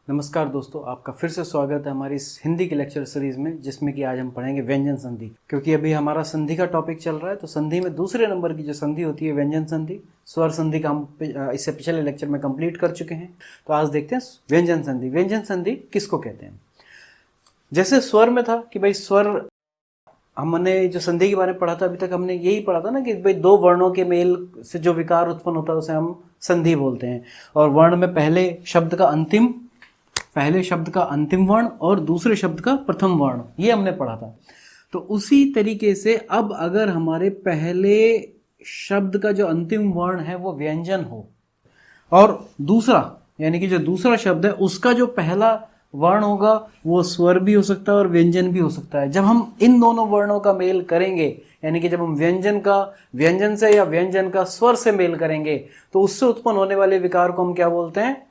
नमस्कार दोस्तों, आपका फिर से स्वागत है हमारी इस हिंदी की लेक्चर सीरीज में, जिसमें कि आज हम पढ़ेंगे व्यंजन संधि। क्योंकि अभी हमारा संधि का टॉपिक चल रहा है, तो संधि में दूसरे नंबर की जो संधि होती है व्यंजन संधि। स्वर संधि का हम इससे पिछले लेक्चर में कंप्लीट कर चुके हैं। तो आज देखते हैं व्यंजन संधि। व्यंजन संधि किसको कहते हैं? जैसे स्वर में था कि भाई स्वर, हमने जो संधि के बारे में पढ़ा था अभी तक, हमने यही पढ़ा था ना कि भाई दो वर्णों के मेल से जो विकार उत्पन्न होता है उसे हम संधि बोलते हैं। और वर्ण में पहले शब्द का अंतिम वर्ण और दूसरे शब्द का प्रथम वर्ण, ये हमने पढ़ा था। तो उसी तरीके से अब अगर हमारे पहले शब्द का जो अंतिम वर्ण है वो व्यंजन हो, और दूसरा यानी कि जो दूसरा शब्द है उसका जो पहला वर्ण होगा वो स्वर भी हो सकता है और व्यंजन भी हो सकता है। जब हम इन दोनों वर्णों का मेल करेंगे, यानी कि जब हम व्यंजन से या व्यंजन का स्वर से मेल करेंगे, तो उससे उत्पन्न होने वाले विकार को हम क्या बोलते हैं?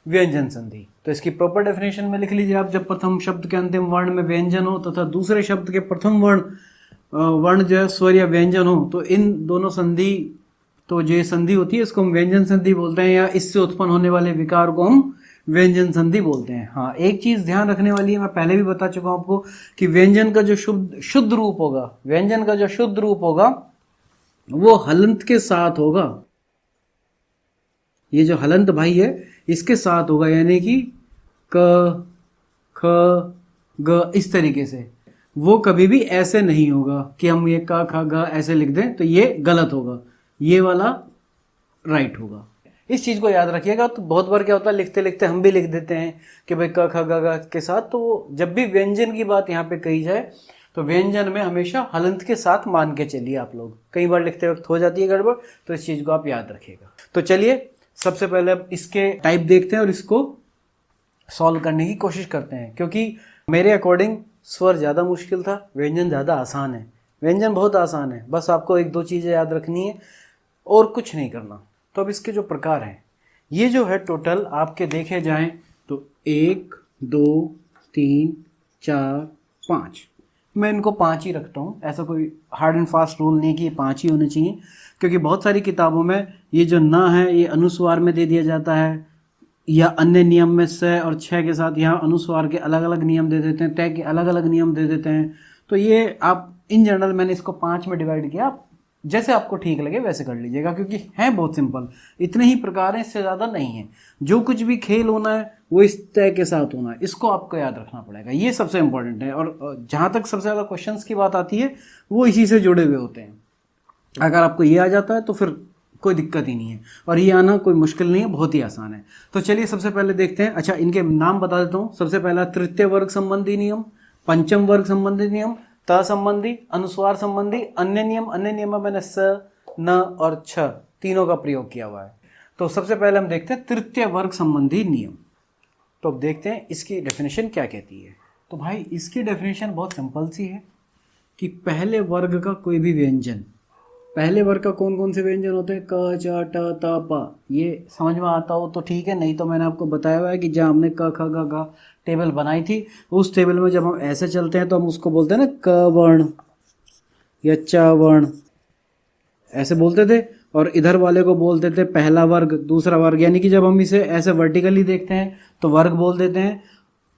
व्यंजन संधि। तो इसकी प्रॉपर डेफिनेशन में लिख लीजिए आप। जब प्रथम शब्द के अंतिम वर्ण में व्यंजन हो तथा दूसरे शब्द के प्रथम वर्ण जो है स्वर या व्यंजन हो, तो इन दोनों संधि, तो जो संधि होती है इसको हम व्यंजन संधि बोलते हैं, या इससे उत्पन्न होने वाले विकार को हम व्यंजन संधि बोलते हैं। हाँ, एक चीज ध्यान रखने वाली है, मैं पहले भी बता चुका हूं आपको कि व्यंजन का जो शुद्ध रूप होगा वो हलंत के साथ होगा। ये जो हलंत भाई है इसके साथ होगा, यानी कि क, ख, ग, इस तरीके से। वो कभी भी ऐसे नहीं होगा कि हम ये क, ख, ग ऐसे लिख दें, तो ये गलत होगा, ये वाला राइट होगा। इस चीज को याद रखिएगा। तो बहुत बार क्या होता है, लिखते लिखते हम भी लिख देते हैं कि भाई क, ख, ग के साथ। तो जब भी व्यंजन की बात यहाँ पे कही जाए तो व्यंजन में हमेशा हलंत के साथ मान के चलिए आप लोग। कई बार लिखते वक्त हो जाती है गड़बड़, तो इस चीज को आप याद रखिएगा। तो चलिए सबसे पहले अब इसके टाइप देखते हैं और इसको सॉल्व करने की कोशिश करते हैं। क्योंकि मेरे अकॉर्डिंग स्वर ज़्यादा मुश्किल था, व्यंजन ज़्यादा आसान है। व्यंजन बहुत आसान है, बस आपको एक दो चीज़ें याद रखनी है और कुछ नहीं करना। तो अब इसके जो प्रकार हैं, ये जो है टोटल आपके देखे जाएं तो 1 2 3 4 5। मैं इनको 5 ही रखता हूँ। ऐसा कोई हार्ड एंड फास्ट रूल नहीं कि ये 5 ही होने चाहिए, क्योंकि बहुत सारी किताबों में ये जो न है ये अनुस्वार में दे दिया जाता है, या अन्य नियम में से और 6 के साथ यहाँ अनुस्वार के अलग अलग नियम दे देते हैं, तय के अलग अलग नियम दे देते हैं। तो ये आप इन जनरल मैंने इसको 5 में डिवाइड किया। आप जैसे आपको ठीक लगे वैसे कर लीजिएगा, क्योंकि है बहुत सिंपल, इतने ही प्रकार हैं, इससे ज़्यादा नहीं है। जो कुछ भी खेल होना है वो इस तय के साथ होना है, इसको आपको याद रखना पड़ेगा, ये सबसे इंपॉर्टेंट है। और जहाँ तक सबसे ज़्यादा क्वेश्चंस की बात आती है वो इसी से जुड़े हुए होते हैं। अगर आपको ये आ जाता है तो फिर कोई दिक्कत ही नहीं है, और ये आना कोई मुश्किल नहीं है, बहुत ही आसान है। तो चलिए सबसे पहले देखते हैं। अच्छा, इनके नाम बता देता हूँ। सबसे पहला तृतीय वर्ग संबंधी नियम, पंचम वर्ग संबंधी नियम, त संबंधी, अनुस्वार संबंधी, अन्य नियम। अन्य नियम में मैंने स, न और छ तीनों का प्रयोग किया हुआ है। तो सबसे पहले हम देखते हैं तृतीय वर्ग संबंधी नियम। तो अब देखते हैं इसकी डेफिनेशन क्या कहती है। तो भाई इसकी डेफिनेशन बहुत सिंपल सी है कि पहले वर्ग का कोई भी व्यंजन, पहले वर्ग का कौन कौन से व्यंजन होते हैं? क, च, ट, त, प। ये समझ में आता हो तो ठीक है, नहीं तो मैंने आपको बताया हुआ है कि जहाँ हमने क, ख, ग, घ टेबल बनाई थी, उस टेबल में जब हम ऐसे चलते हैं तो हम उसको बोलते हैं ना क वर्ण या च वर्ण, ऐसे बोलते थे। और इधर वाले को बोलते थे पहला वर्ग, दूसरा वर्ग। यानी कि जब हम इसे ऐसे वर्टिकली देखते हैं तो वर्ग बोल देते हैं,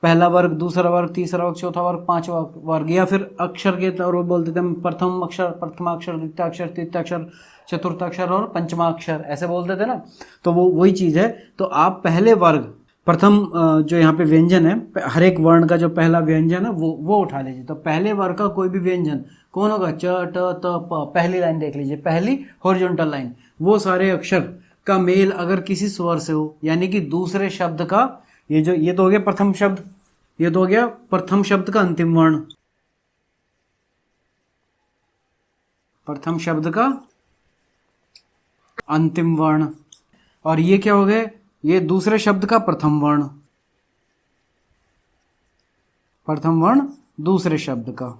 पहला वर्ग, दूसरा वर्ग, तीसरा वर्ग, चौथा वर्ग, पांचवा वर्ग। या फिर अक्षर के तौर पर बोल देते हैं प्रथम अक्षर, प्रथमाक्षर, द्वितीयाक्षर, तृतीयाक्षर, चतुर्थाक्षर और पंचमाक्षर, ऐसे बोलते थे ना। तो वो वही चीज है। तो आप पहले वर्ग, प्रथम जो यहाँ पे व्यंजन है, हर एक वर्ण का जो पहला व्यंजन है वो उठा लीजिए। तो पहले वर्ग का कोई भी व्यंजन कौन होगा? च, ट, त, प। पहली लाइन देख लीजिए, पहली हॉरिजॉन्टल लाइन, वो सारे अक्षर का मेल अगर किसी स्वर से हो, यानी कि दूसरे शब्द का, ये तो हो गया प्रथम शब्द, ये तो हो गया प्रथम शब्द का अंतिम वर्ण, प्रथम शब्द का अंतिम वर्ण। और ये क्या हो गए? ये दूसरे शब्द का प्रथम वर्ण, प्रथम वर्ण दूसरे शब्द का।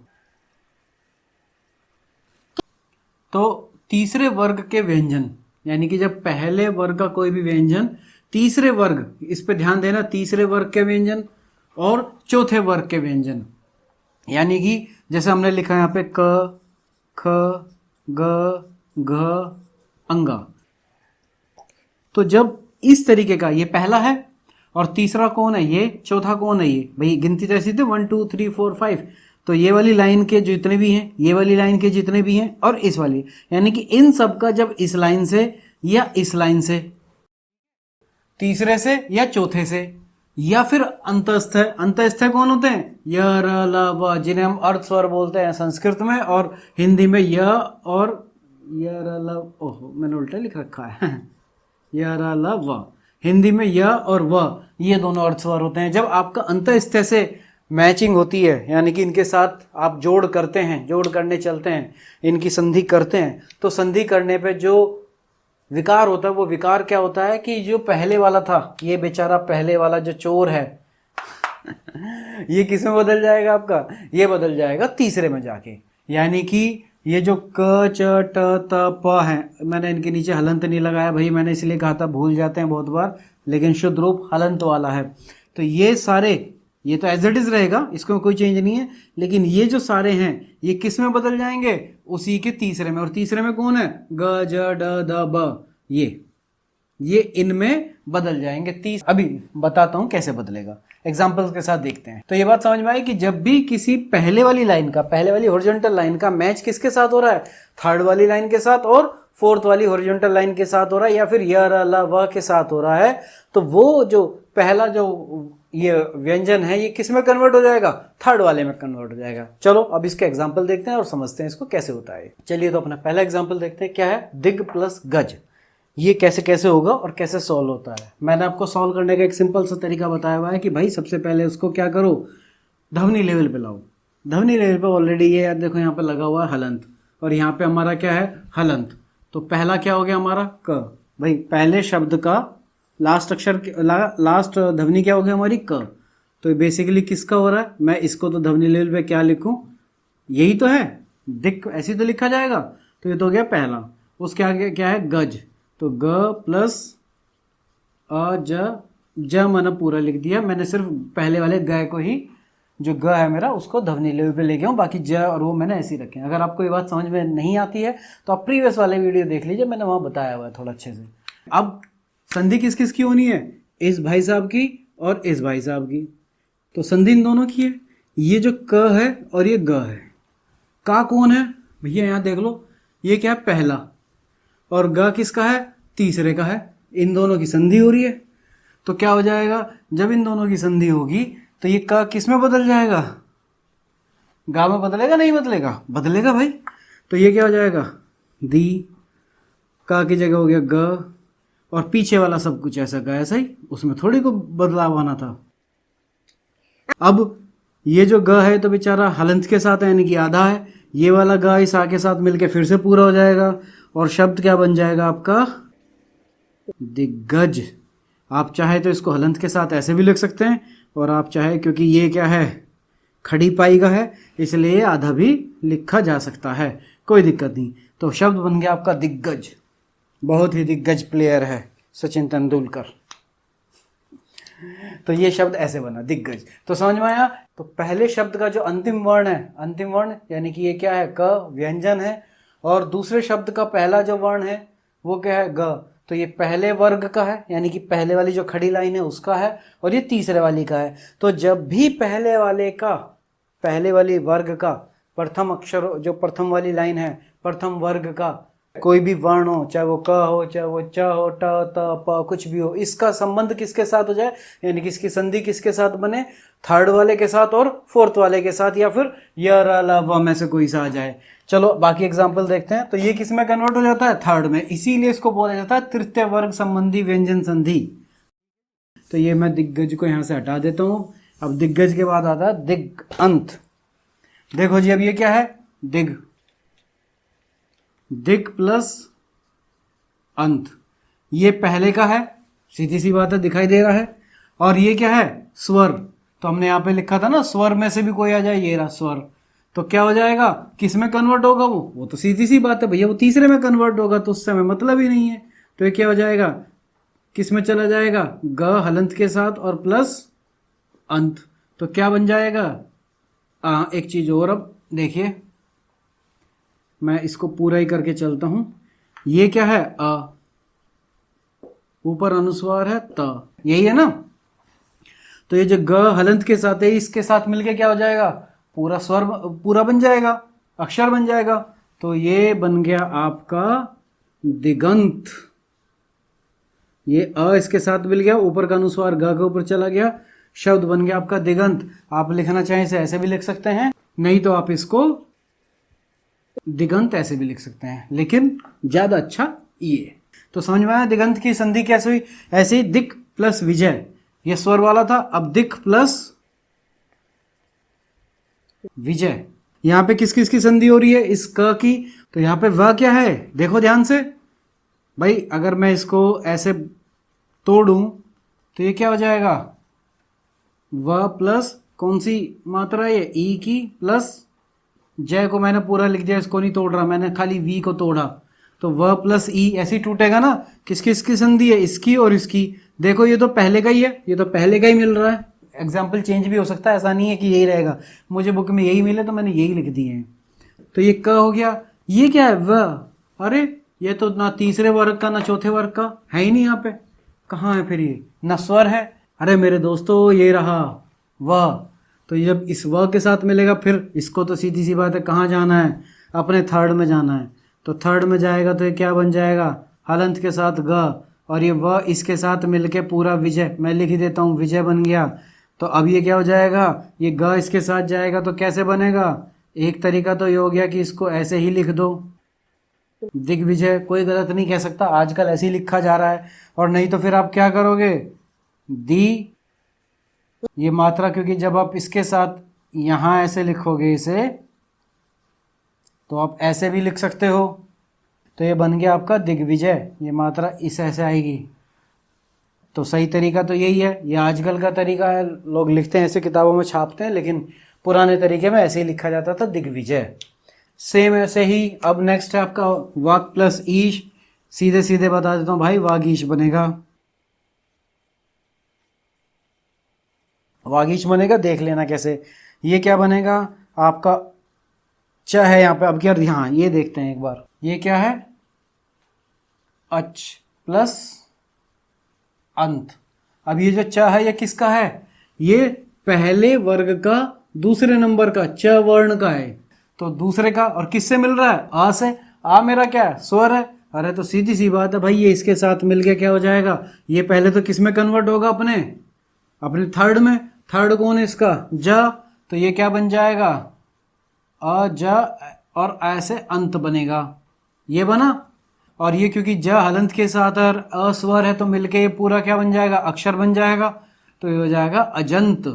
तो तीसरे वर्ग के व्यंजन, यानी कि जब पहले वर्ग का कोई भी व्यंजन तीसरे वर्ग, इस पे ध्यान देना, तीसरे वर्ग के व्यंजन और चौथे वर्ग के व्यंजन, यानी कि जैसे हमने लिखा है यहाँ पे क, ख, ग, घ, अंगा। तो जब इस तरीके का, ये पहला है और तीसरा कौन है ये, चौथा कौन है ये, भाई गिनती तो ऐसी थी 1 2 3 4 5, तो ये वाली लाइन के जितने भी हैं, ये वाली लाइन के जितने भी हैं और इस वाली, यानी कि इन सब का जब इस लाइन से या इस लाइन से, तीसरे से या चौथे से, या फिर अंतस्थ है, अंतस्थ कौन होते हैं, य र ल व, जिन्हें हम अर्ध स्वर बोलते हैं संस्कृत में, और हिंदी में य और य र ल, ओहो मैंने उल्टा लिख रखा है य र ल व, हिंदी में य और व ये दोनों अर्ध स्वर होते हैं। जब आपका अंतस्थ से मैचिंग होती है, यानी कि इनके साथ आप जोड़ करते हैं, जोड़ करने चलते हैं, इनकी संधि करते हैं, तो संधि करने पे जो विकार होता है, वो विकार क्या होता है कि जो पहले वाला था, ये बेचारा पहले वाला जो चोर है ये किस में बदल जाएगा आपका, ये बदल जाएगा तीसरे में जाके। यानी कि ये जो क च ट त प है, मैंने इनके नीचे हलंत नहीं लगाया भाई, मैंने इसलिए कहा था भूल जाते हैं बहुत बार, लेकिन शुद्ध रूप हलंत वाला है। तो ये सारे, ये तो एज इट इज रहेगा, इसको कोई चेंज नहीं है, लेकिन ये जो सारे हैं ये किस में बदल जाएंगे, उसी के तीसरे में। और तीसरे में कौन है, ग ज ड द ब, ये इनमें बदल जाएंगे। अभी बताता हूं कैसे बदलेगा, एग्जांपल्स के साथ देखते हैं। तो ये बात समझ में आई कि जब भी किसी पहले वाली लाइन का, पहले वाली हॉरिजॉन्टल लाइन का मैच किसके साथ हो रहा है, थर्ड वाली लाइन के साथ और फोर्थ वाली हॉरिजॉन्टल लाइन के साथ हो रहा है, या फिर य र ल व के साथ हो रहा है, तो वो जो पहला जो ये व्यंजन है ये किस में कन्वर्ट हो जाएगा, थर्ड वाले में कन्वर्ट हो जाएगा। चलो अब इसके एग्जांपल देखते हैं और समझते हैं इसको कैसे होता है। चलिए तो अपना पहला एग्जांपल देखते हैं, क्या है, दिग प्लस गज। ये कैसे कैसे होगा और कैसे सॉल्व होता है। मैंने आपको सॉल्व करने का एक सिंपल सा तरीका बताया हुआ है कि भाई सबसे पहले उसको क्या करो, ध्वनि लेवल पे लाओ। ध्वनि लेवल पे ऑलरेडी ये देखो यहाँ पे लगा हुआ है हलंत, और यहाँ पे हमारा क्या है, हलंत। तो पहला क्या हो गया हमारा, क। भाई पहले शब्द का लास्ट अक्षर, लास्ट ध्वनि क्या हो गया हमारी, क। तो बेसिकली किसका हो रहा है, मैं इसको तो ध्वनि लेवल पे क्या लिखूं, यही तो है, दिक ऐसे तो लिखा जाएगा। तो ये तो हो गया पहला। उसके आगे क्या है, गज। तो ग प्लस अ ज मैंने पूरा लिख दिया, मैंने सिर्फ पहले वाले ग को ही, जो ग है मेरा, उसको ध्वनि लेवल पे ले गया हूँ, बाकी ज और वो मैंने ऐसे ही रखे हैं। अगर आपको ये बात समझ में नहीं आती है तो आप प्रीवियस वाले वीडियो देख लीजिए, मैंने वहाँ बताया हुआ है थोड़ा अच्छे से। अब संधि किस किस की होनी है, इस भाई साहब की और इस भाई साहब की। तो संधि इन दोनों की है। ये जो क है और ये ग है, का कौन है भैया, यहाँ देख लो, ये क्या है, पहला, और ग किसका है, तीसरे का है। इन दोनों की संधि हो रही है, तो क्या हो जाएगा, जब इन दोनों की संधि होगी तो ये क किस में बदल जाएगा, गा में बदलेगा, नहीं बदलेगा, बदलेगा भाई। तो ये क्या हो जाएगा, दी, का की जगह हो गया ग, और पीछे वाला सब कुछ ऐसा का ऐसा ही, उसमें थोड़ी को बदलाव आना था। अब ये जो ग है तो बेचारा हलंत के साथ है, यानी कि आधा है। ये वाला ग इस आ के साथ मिलके फिर से पूरा हो जाएगा, और शब्द क्या बन जाएगा आपका, दिग्गज। आप चाहे तो इसको हलंत के साथ ऐसे भी लिख सकते हैं, और आप चाहे, क्योंकि ये क्या है, खड़ी पाई का है, इसलिए आधा भी लिखा जा सकता है, कोई दिक्कत नहीं। तो शब्द बन गया आपका दिग्गज। बहुत ही दिग्गज प्लेयर है सचिन तेंदुलकर। तो ये शब्द ऐसे बना, दिग्गज। तो समझ में आया। तो पहले शब्द का जो अंतिम वर्ण है, अंतिम वर्ण यानी कि ये क्या है, क व्यंजन है, और दूसरे शब्द का पहला जो वर्ण है वो क्या है, ग। तो ये पहले वर्ग का है, यानी कि पहले वाली जो खड़ी लाइन है उसका है, और ये तीसरे वाली का है। तो जब भी पहले वाले का, पहले वाली वर्ग का प्रथम अक्षर, जो प्रथम वाली लाइन है, प्रथम वर्ग का कोई भी वर्ण हो, चाहे वो क हो, चाहे वो च हो, ट त प, कुछ भी हो, इसका संबंध किसके साथ हो जाए, यानी कि इसकी संधि किसके साथ बने, थर्ड वाले के साथ और फोर्थ वाले के साथ, या फिर य र ल व में से कोई सा आ जाए। चलो बाकी एग्जाम्पल देखते हैं। तो ये किस में कन्वर्ट हो जाता है, थर्ड में, इसीलिए इसको बोला जाता है तृतीय वर्ग संबंधी व्यंजन संधि। तो ये मैं दिग्गज को यहां से हटा देता हूं। अब दिग्गज के बाद आता है दिग अंत। देखो जी, अब ये क्या है, दिग, दिग प्लस अंत, ये पहले का है, सीधी सी बात है, दिखाई दे रहा है। और ये क्या है, स्वर। तो हमने यहां पे लिखा था ना, स्वर में से भी कोई आ जाए, ये रहा स्वर। तो क्या हो जाएगा, किस में कन्वर्ट होगा वो तो सीधी सी बात है भैया, वो तीसरे में कन्वर्ट होगा, तो उससे हमें मतलब ही नहीं है। तो ये क्या हो जाएगा, किस में चला जाएगा, ग हलंत के साथ और प्लस अंत। तो क्या बन जाएगा, एक चीज और, अब देखिए मैं इसको पूरा ही करके चलता हूं। ये क्या है, अ, ऊपर अनुस्वार है त, यही है ना। तो ये जो ग हलंत के साथ है इसके साथ मिलके क्या हो जाएगा, पूरा स्वर पूरा बन जाएगा, अक्षर बन जाएगा। तो ये बन गया आपका दिगंत। ये अ इसके साथ मिल गया, ऊपर का अनुस्वार ग के ऊपर चला गया, शब्द बन गया आपका दिगंत। आप लिखना चाहें इसे ऐसे भी लिख सकते हैं, नहीं तो आप इसको दिगंत ऐसे भी लिख सकते हैं, लेकिन ज्यादा अच्छा ये। तो समझ में आया दिगंत की संधि कैसे हुई। ऐसे ही दिक प्लस विजय, ये स्वर वाला था, अब दिक प्लस विजय। यहां पे किस किस की संधि हो रही है, इस क की। तो यहां पे वह क्या है, देखो ध्यान से भाई, अगर मैं इसको ऐसे तोड़ूं तो ये क्या हो जाएगा, व प्लस कौन सी मात्रा है, ई की प्लस जय को मैंने पूरा लिख दिया, इसको नहीं तोड़ रहा, मैंने खाली वी को तोड़ा। तो व प्लस ई ऐसे ही टूटेगा ना। किस किस की संधि है, इसकी और इसकी। देखो ये तो पहले का ही है, ये तो पहले का ही मिल रहा है। एग्जाम्पल चेंज भी हो सकता है, ऐसा नहीं है कि यही रहेगा, मुझे बुक में यही मिले तो मैंने यही लिख दिए हैं। तो ये क हो गया। ये क्या है, व। अरे ये तो ना तीसरे वर्ग का ना चौथे वर्ग का है ही नहीं, यहाँ पे कहाँ है फिर, ये ना स्वर है। अरे मेरे दोस्तों ये रहा व। तो जब इस व के साथ मिलेगा फिर इसको तो सीधी सी बात है कहाँ जाना है, अपने थर्ड में जाना है। तो थर्ड में जाएगा तो ये क्या बन जाएगा, हलंत के साथ ग, और ये व इसके साथ मिलके पूरा विजय, मैं लिख ही देता हूँ विजय बन गया। तो अब ये क्या हो जाएगा, ये ग इसके साथ जाएगा तो कैसे बनेगा। एक तरीका तो ये हो गया कि इसको ऐसे ही लिख दो, दिग्विजय, कोई गलत नहीं कह सकता, आजकल ऐसे ही लिखा जा रहा है। और नहीं तो फिर आप क्या करोगे, दी ये मात्रा, क्योंकि जब आप इसके साथ यहां ऐसे लिखोगे इसे तो आप ऐसे भी लिख सकते हो। तो ये बन गया आपका दिग्विजय, ये मात्रा इस ऐसे आएगी। तो सही तरीका तो यही है, ये आजकल का तरीका है, लोग लिखते हैं ऐसे किताबों में छापते हैं, लेकिन पुराने तरीके में ऐसे ही लिखा जाता था दिग्विजय। सेम ऐसे ही अब नेक्स्ट है आपका वाक प्लस ईश। सीधे सीधे बता देता हूं भाई, वागीश बनेगा। वागीश बनेगा, देख लेना कैसे। ये क्या बनेगा आपका, च है यहाँ पे, अब क्या, हाँ ये देखते हैं एक बार, ये क्या है, अच प्लस अंत। अब ये जो च है ये किसका है, ये पहले वर्ग का दूसरे नंबर का च वर्ण का है। तो दूसरे का, और किससे मिल रहा है, आ से। आ मेरा क्या है, स्वर है। अरे तो सीधी सी बात है भाई, ये इसके साथ मिलके क्या हो जाएगा, ये पहले तो किस में कन्वर्ट होगा, अपने थर्ड में। थर्ड कौन है इसका, ज। तो ये क्या बन जाएगा, अ ज, और ऐसे अंत बनेगा, ये बना। और ये क्योंकि ज हलंत के साथ और अस्वर है तो मिलके ये पूरा क्या बन जाएगा, अक्षर बन जाएगा। तो ये हो जाएगा अजंत।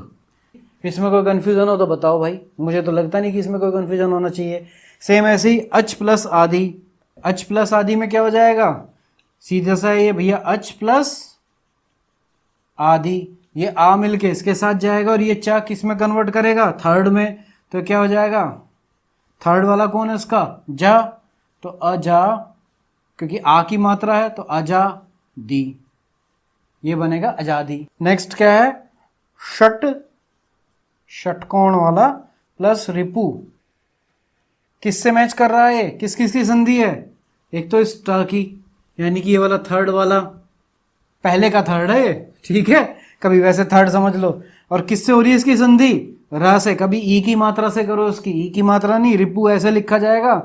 इसमें कोई कंफ्यूजन हो तो बताओ भाई, मुझे तो लगता नहीं कि इसमें कोई कंफ्यूजन होना चाहिए। सेम ऐसे ही अच प्लस आदि। अच प्लस आदि में क्या हो जाएगा, सीधा सा ये भैया अच प्लस आदि, ये आ मिलके इसके साथ जाएगा और ये चा किस में कन्वर्ट करेगा, थर्ड में। तो क्या हो जाएगा, थर्ड वाला कौन है उसका, जा। तो अजा, क्योंकि आ की मात्रा है तो अजा दी, ये बनेगा आजादी। नेक्स्ट क्या है, षट, षटकोण वाला प्लस रिपु। किससे मैच कर रहा है, किस किस की संधि है, एक तो इस ट की, यानी कि ये वाला थर्ड वाला, पहले का थर्ड है, ठीक है, कभी वैसे थर्ड समझ लो। और किससे हो रही है इसकी संधि, र से। कभी ई की मात्रा से करो इसकी, ई की मात्रा नहीं, रिपु ऐसे लिखा जाएगा।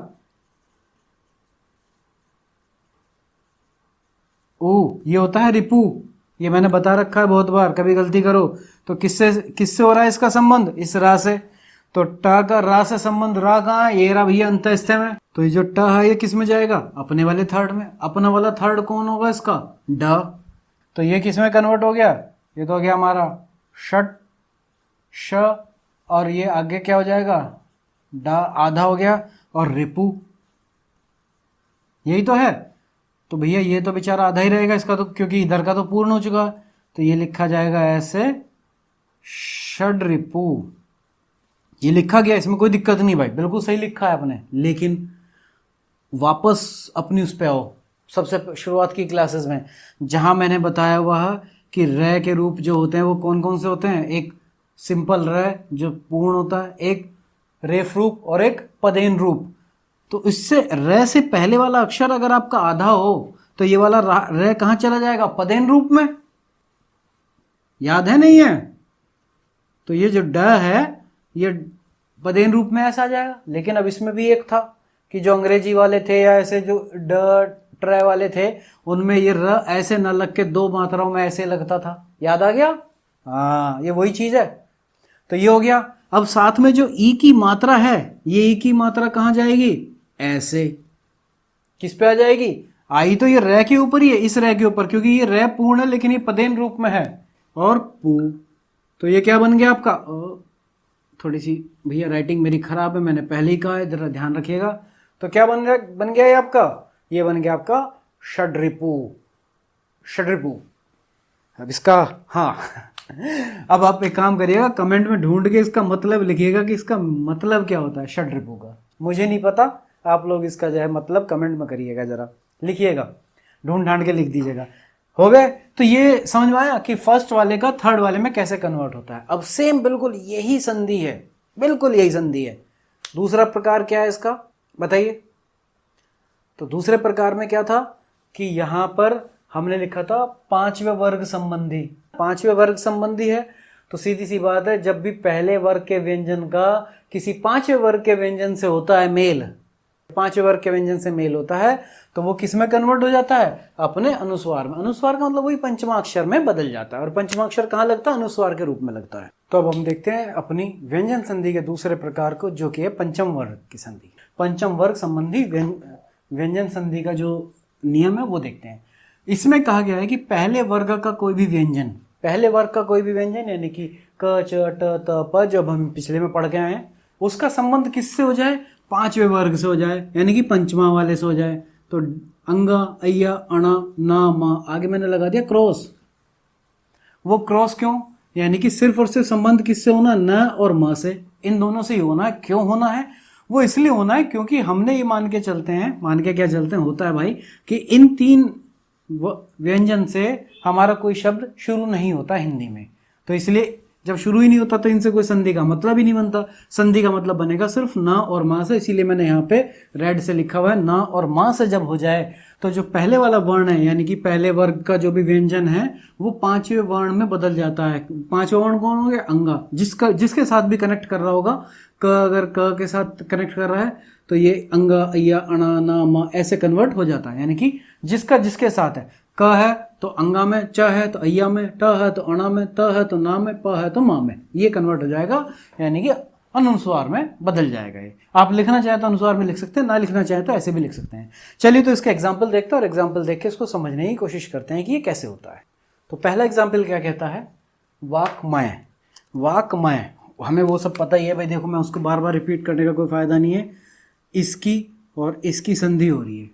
ओ ये होता है रिपु, ये मैंने बता रखा है बहुत बार, कभी गलती करो तो। किससे किससे हो रहा है इसका संबंध, इस रा से। तो ट का रा से संबंध, रा कहाँ है, ये रहा भैया अंतःस्थ में। तो ये जो ट है ये किस में जाएगा, अपने वाले थर्ड में। अपना वाला थर्ड कौन होगा इसका, ड। तो ये किस में कन्वर्ट हो गया, ये तो हो गया हमारा षट, श, और ये आगे क्या हो जाएगा, ड आधा हो गया, और रिपु, यही तो है। तो भैया ये तो बेचारा आधा ही रहेगा इसका, तो क्योंकि इधर का तो पूर्ण हो चुका। तो ये लिखा जाएगा ऐसे षड रिपु, ये लिखा गया, इसमें कोई दिक्कत नहीं भाई, बिल्कुल सही लिखा है आपने। लेकिन वापस अपनी उस पे आओ, सबसे शुरुआत की क्लासेस में जहां मैंने बताया हुआ है कि र के रूप जो होते हैं वो कौन कौन से होते हैं, एक सिंपल र जो पूर्ण होता है, एक रेफ रूप और एक पदेन रूप। तो इससे र से पहले वाला अक्षर अगर आपका आधा हो तो ये वाला र कहां चला जाएगा, पदेन रूप में। याद है नहीं है, तो ये जो ड है ये पदेन रूप में ऐसा आ जाएगा। लेकिन अब इसमें भी एक था कि जो अंग्रेजी वाले थे या ऐसे जो ड ट्र वाले थे उनमें ये र ऐसे न लग के दो मात्राओं में ऐसे लगता था। याद आ गया? हाँ, ये वही चीज है। तो ये हो गया। अब साथ में जो ई की मात्रा है, ये ई की मात्रा कहां जाएगी? ऐसे। किस पे आ जाएगी? आई तो ये रे के ऊपर ही है, इस रे के ऊपर, क्योंकि ये रे पूर्ण है लेकिन ये पदेन रूप में है। और पू, तो ये क्या बन गया आपका? थोड़ी सी भैया राइटिंग मेरी खराब है, मैंने पहले ही कहा है, जरा ध्यान रखिएगा। तो क्या बन गया ये आपका? ये बन गया आपका षड्रिपु। षड्रिपु। अब इसका, हाँ अब आप एक काम करिएगा, कमेंट में ढूंढ के इसका मतलब लिखिएगा कि इसका मतलब क्या होता है षड्रिपु का। मुझे नहीं पता, आप लोग इसका जो है मतलब कमेंट में करिएगा, जरा लिखिएगा, ढूंढ ढांड के लिख दीजिएगा। हो गए? तो ये समझ में आया कि फर्स्ट वाले का थर्ड वाले में कैसे कन्वर्ट होता है। अब सेम बिल्कुल यही संधि है, बिल्कुल यही संधि है। दूसरा प्रकार क्या है इसका, बताइए? तो दूसरे प्रकार में क्या था कि यहां पर हमने लिखा था पांचवें वर्ग संबंधी। पांचवें वर्ग संबंधी है तो सीधी सी बात है, जब भी पहले वर्ग के व्यंजन का किसी पांचवें वर्ग के व्यंजन से होता है मेल, पांचवें वर्ग के व्यंजन से मेल होता है, तो वो किस में कन्वर्ट हो जाता है? अपने अनुस्वार में। अनुस्वार का मतलब वही पंचमाक्षर में बदल जाता है। और पंचमाक्षर कहाँ लगता है? अनुस्वार के रूप में लगता है। तो अब हम देखते हैं अपनी व्यंजन संधि के दूसरे प्रकार को, जो कि है पंचम वर्ग की संधि। पंचम वर्ग संबंधी व्यंजन संधि का जो नियम है वो देखते हैं। इसमें कहा गया है कि पहले वर्ग का कोई भी व्यंजन, पहले वर्ग का कोई भी व्यंजन यानी कि क च ट त प, जब हम पिछले में पढ़ के आए हैं, उसका संबंध किससे हो जाए? पांचवें वर्ग से हो जाए, यानी कि पंचमा वाले से हो जाए। तो अंगा, अय्या, अणा, ना, मा, आगे मैंने लगा दिया क्रॉस। वो क्रॉस क्यों? यानी कि सिर्फ और सिर्फ संबंध किससे होना? न और म से, इन दोनों से ही होना है। क्यों होना है? वो इसलिए होना है क्योंकि हमने ये मान के चलते हैं, मान के क्या चलते हैं, होता है भाई कि इन तीन व्यंजन से हमारा कोई शब्द शुरू नहीं होता हिंदी में। तो इसलिए जब शुरू ही नहीं होता तो इनसे कोई संधि का मतलब ही नहीं बनता। संधि का मतलब बनेगा सिर्फ ना और मां से। इसीलिए मैंने यहाँ पे रेड से लिखा हुआ है, ना और मां से जब हो जाए तो जो पहले वाला वर्ण है यानी कि पहले वर्ग का जो भी व्यंजन है वो पांचवें वर्ण में बदल जाता है। पांचवा वर्ण कौन हो गया? अंगा। जिसके साथ भी कनेक्ट कर रहा होगा, क अगर क के साथ कनेक्ट कर रहा है तो ये अंगा, अय्या, अणा, ना, मा ऐसे कन्वर्ट हो जाता है। यानी कि जिसका जिसके साथ है, क है तो अंगा में, च है तो अय्या में, ट है तो अणा में, त है तो ना में, प है तो मा में, ये कन्वर्ट हो जाएगा, यानी कि अनुस्वार में बदल जाएगा। ये आप लिखना चाहे तो अनुस्वार में लिख सकते हैं, ना लिखना चाहे तो ऐसे भी लिख सकते हैं। चलिए तो इसका एग्जाम्पल देखते हैं और एग्जाम्पल देख के इसको समझने की कोशिश करते हैं कि ये कैसे होता है। तो पहला एग्जाम्पल क्या कहता है? वाक्मय। वाक्मय हमें वो सब पता ही है भाई, देखो मैं उसको बार बार रिपीट करने का कोई फायदा नहीं है। इसकी और इसकी संधि हो रही है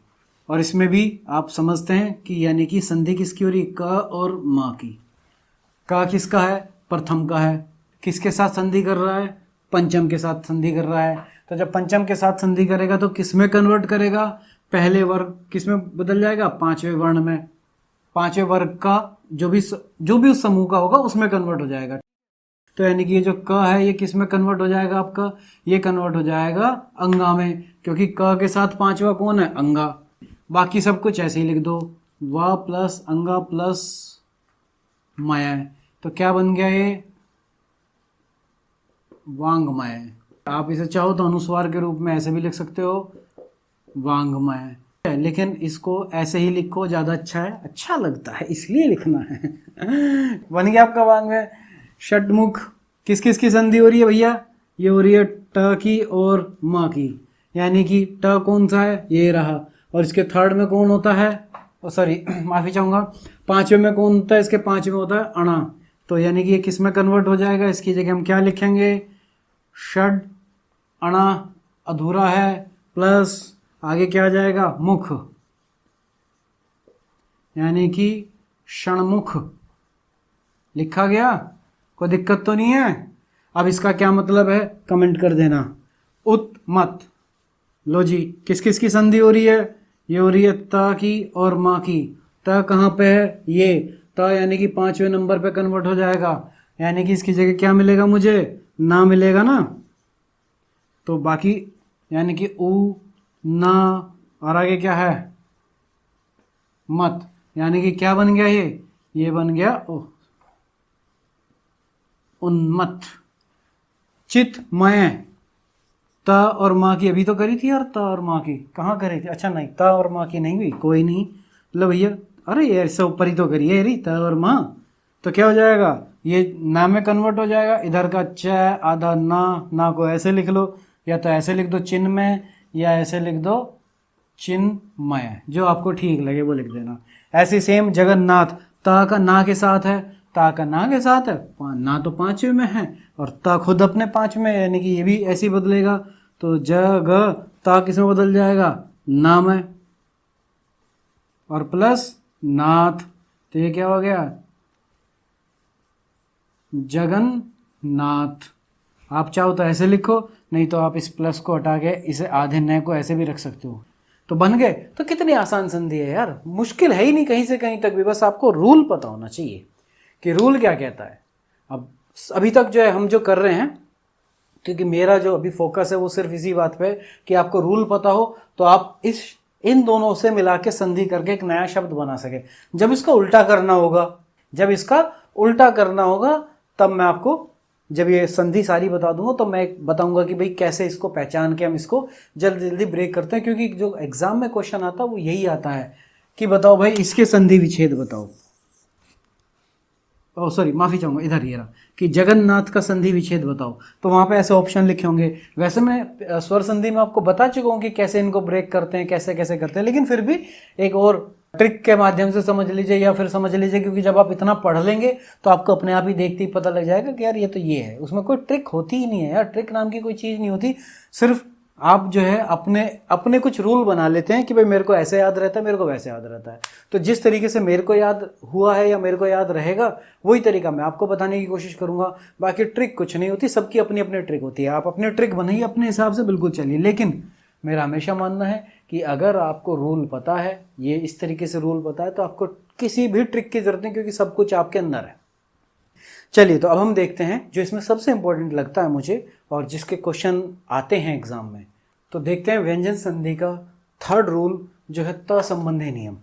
और इसमें भी आप समझते हैं कि यानी कि संधि किसकी हो रही है? क और माँ की। क किसका है? प्रथम का है। किसके साथ संधि कर रहा है? पंचम के साथ संधि कर रहा है। तो जब पंचम के साथ संधि करेगा तो किसमें कन्वर्ट करेगा? पहले वर्ग किसमें बदल जाएगा? पांचवें वर्ण में। पांचवें वर्ग का जो भी उस समूह का होगा उसमें कन्वर्ट हो जाएगा। तो यानी कि ये जो क है ये किस में कन्वर्ट हो जाएगा आपका? ये कन्वर्ट हो जाएगा अंगा में, क्योंकि क के साथ पांचवा कौन है? अंगा। बाकी सब कुछ ऐसे ही लिख दो, वा प्लस अंगा प्लस मय। तो क्या बन गया ये? वांगमय। आप इसे चाहो तो अनुस्वार के रूप में ऐसे भी लिख सकते हो, वांगमय। लेकिन इसको ऐसे ही लिखो, ज्यादा अच्छा है, अच्छा लगता है इसलिए लिखना है। बन गया आपका वांगमय। षटमुख किस किस की संधि हो रही है भैया? ये हो रही है ट की और माँ की, यानी कि ट कौन सा है? ये रहा। और इसके थर्ड में कौन होता है? सॉरी माफी चाहूंगा, पांचवें में कौन होता है? इसके पांचवें होता है अणा। तो यानी कि ये किस में कन्वर्ट हो जाएगा? इसकी जगह हम क्या लिखेंगे? षड अणा अधूरा है प्लस आगे क्या आ जाएगा? मुख, यानी कि षणमुख लिखा गया। कोई दिक्कत तो नहीं है? अब इसका क्या मतलब है कमेंट कर देना। उत मत। लो जी, किस किस की संधि हो रही है? ये हो रही है त की और माँ की। त कहाँ पे है? ये त यानी कि पांचवें नंबर पे कन्वर्ट हो जाएगा, यानी कि इसकी जगह क्या मिलेगा मुझे? ना मिलेगा ना। तो बाकी यानी कि उ, ना और आगे क्या है? मत, यानी कि क्या बन गया ये बन गया उन्मत्त। चितमय। त और माँ की अभी तो करी थी यार, त और माँ की कहाँ करी थी? अच्छा नहीं, त और माँ की नहीं हुई, कोई नहीं। लो भैया, अरे यार इससे ऊपर ही तो करिए यारी, त और माँ। तो क्या हो जाएगा, ये ना में कन्वर्ट हो जाएगा। इधर का च आधा ना को ऐसे लिख लो, या तो ऐसे लिख दो चिन्मय, या ऐसे लिख दो चिन्मय, जो आपको ठीक लगे वो लिख देना। ऐसे सेम जगन्नाथ, ता का ना के साथ है, ता का ना के साथ है, ना तो पांचवें में है और ता खुद अपने पांचवें, यानी कि ये भी ऐसे ही बदलेगा। तो जग ता किस में बदल जाएगा, ना में, और प्लस नाथ, तो ये क्या हो गया, जगन्नाथ। आप चाहो तो ऐसे लिखो, नहीं तो आप इस प्लस को हटा के इसे आधे नए को ऐसे भी रख सकते हो, तो बन गए। तो कितनी आसान संधि है यार, मुश्किल है ही नहीं कहीं से कहीं तक भी, बस आपको रूल पता होना चाहिए कि रूल क्या कहता है। अब अभी तक जो है हम जो कर रहे हैं, क्योंकि मेरा जो अभी फोकस है वो सिर्फ इसी बात पे कि आपको रूल पता हो, तो आप इन दोनों से मिला के संधि करके एक नया शब्द बना सके। जब इसका उल्टा करना होगा, तब मैं आपको, जब ये संधि सारी बता दूंगा तो मैं बताऊंगा कि भाई कैसे इसको पहचान के हम इसको जल्दी जल्दी ब्रेक करते हैं। क्योंकि जो एग्जाम में क्वेश्चन आता है वो यही आता है कि बताओ भाई इसके संधि विच्छेद बताओ। ओ सॉरी, माफी चाहूंगा, इधर ही रहा कि जगन्नाथ का संधि विच्छेद बताओ, तो वहां पे ऐसे ऑप्शन लिखे होंगे। वैसे मैं स्वर संधि में आपको बता चुका हूं कि कैसे इनको ब्रेक करते हैं, कैसे कैसे करते हैं, लेकिन फिर भी एक और ट्रिक के माध्यम से समझ लीजिए, या फिर समझ लीजिए, क्योंकि जब आप इतना पढ़ लेंगे तो आपको अपने आप ही देखते ही पता लग जाएगा कि यार ये तो ये है, उसमें कोई ट्रिक होती ही नहीं है यार, ट्रिक नाम की कोई चीज़ नहीं होती। सिर्फ आप जो है अपने अपने कुछ रूल बना लेते हैं कि भाई मेरे को ऐसे याद रहता है, मेरे को वैसे याद रहता है। तो जिस तरीके से मेरे को याद हुआ है या मेरे को याद रहेगा, वही तरीका मैं आपको बताने की कोशिश करूंगा। बाकी ट्रिक कुछ नहीं होती, सबकी अपनी अपनी ट्रिक होती है। आप अपनी ट्रिक बनाइए अपने हिसाब से, बिल्कुल चलिए। लेकिन मेरा हमेशा मानना है कि अगर आपको रूल पता है, ये इस तरीके से रूल पता है, तो आपको किसी भी ट्रिक की जरूरत नहीं, क्योंकि सब कुछ आपके अंदर है। चलिए, तो अब हम देखते हैं जो इसमें सबसे इंपॉर्टेंट लगता है मुझे, और जिसके क्वेश्चन आते हैं एग्जाम में। तो देखते हैं व्यंजन संधि का थर्ड रूल, जो है त संबंधी नियम।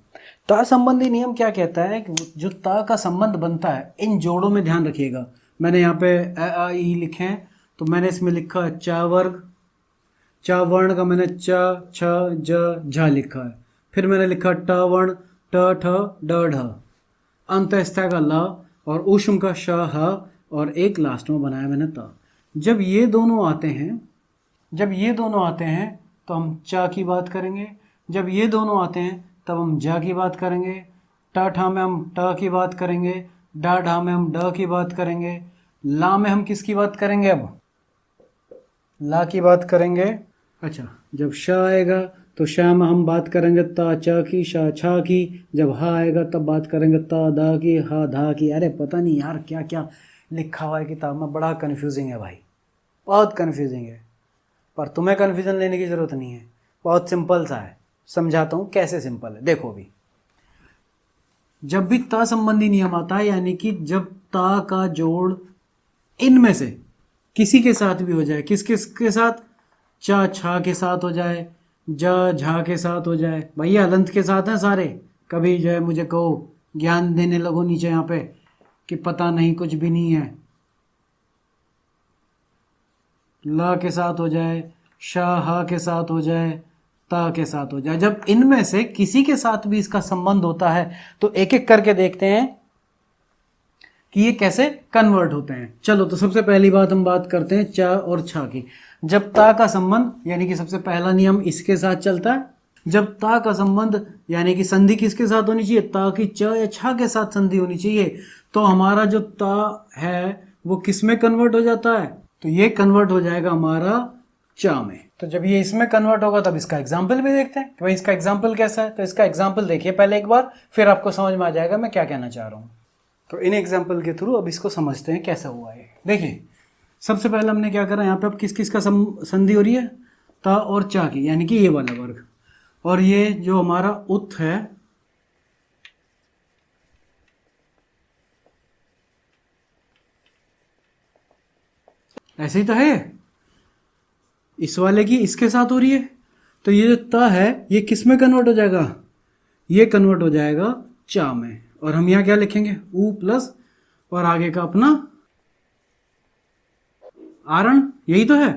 त संबंधी नियम क्या कहता है कि जो त का संबंध बनता है, इन जोड़ों में ध्यान रखिएगा। मैंने यहाँ पे अ आ ई लिखे हैं, तो मैंने इसमें लिखा है च वर्ग, च वर्ण का मैंने च छ ज झ लिखा है। फिर मैंने लिखा ट वर्ण, ट ठ ड ढ, अंतस्थ का ल, और ऊष्म का श ह, और एक लास्ट में बनाया मैंने त। जब ये दोनों आते हैं तो हम च की बात करेंगे, जब ये दोनों आते हैं तब हम ज की बात करेंगे, ट ठा में हम ट की बात करेंगे, ड ढा में हम ड की बात करेंगे, ला में हम किसकी बात करेंगे, अब ला की बात करेंगे। अच्छा, जब श आएगा तो श में हम बात करेंगे ता च की, श छा की। जब हा आएगा तब बात करेंगे ता दा की, हा धा की। अरे पता नहीं यार क्या क्या लिखा हुआ है किताब में, बड़ा कन्फ्यूजिंग है भाई, बहुत कन्फ्यूजिंग है। पर तुम्हें कन्फ्यूजन लेने की जरूरत नहीं है, बहुत सिंपल सा है। समझाता हूँ कैसे सिंपल है, देखो। भी जब भी ता संबंधी नियम आता है, यानी कि जब ता का जोड़ इनमें से किसी के साथ भी हो जाए, किस किस के साथ, चा छा के साथ हो जाए, ज झा के साथ हो जाए, भैया हलंत के साथ हैं सारे। कभी जो है मुझे कहो, ज्ञान देने लगो नीचे यहाँ पे कि पता नहीं कुछ भी नहीं है। ल के साथ हो जाए, श ह के साथ हो जाए, ता के साथ हो जाए। जब इनमें से किसी के साथ भी इसका संबंध होता है तो एक एक करके देखते हैं कि ये कैसे कन्वर्ट होते हैं। चलो, तो सबसे पहली बात हम बात करते हैं च और छ की। जब ता का संबंध, यानी कि सबसे पहला नियम इसके साथ चलता है। जब ता का संबंध, यानी कि संधि किसके साथ होनी चाहिए, ता की च या छ के साथ संधि होनी चाहिए, तो हमारा जो ता है वो किस में कन्वर्ट हो जाता है, तो ये कन्वर्ट हो जाएगा हमारा च में। तो जब ये इसमें कन्वर्ट होगा तब इसका एग्जाम्पल भी देखते हैं कि भाई इसका एग्जाम्पल कैसा है। तो इसका एग्जाम्पल देखिए पहले एक बार, फिर आपको समझ में आ जाएगा मैं क्या कहना चाह रहा हूँ। तो इन एग्जाम्पल के थ्रू अब इसको समझते हैं कैसा हुआ है। देखिए, सबसे पहले हमने क्या करा, यहाँ पे अब किस किस का संधि हो रही है, ता और चा की, यानी कि ये वाला वर्ग। और ये जो हमारा उत है, ऐसे ही तो है, इस वाले की इसके साथ हो रही है। तो ये जो ता है ये किस में कन्वर्ट हो जाएगा, ये कन्वर्ट हो जाएगा चा में। और हम यहाँ क्या लिखेंगे, ऊ प्लस और आगे का अपना आरण, यही तो है।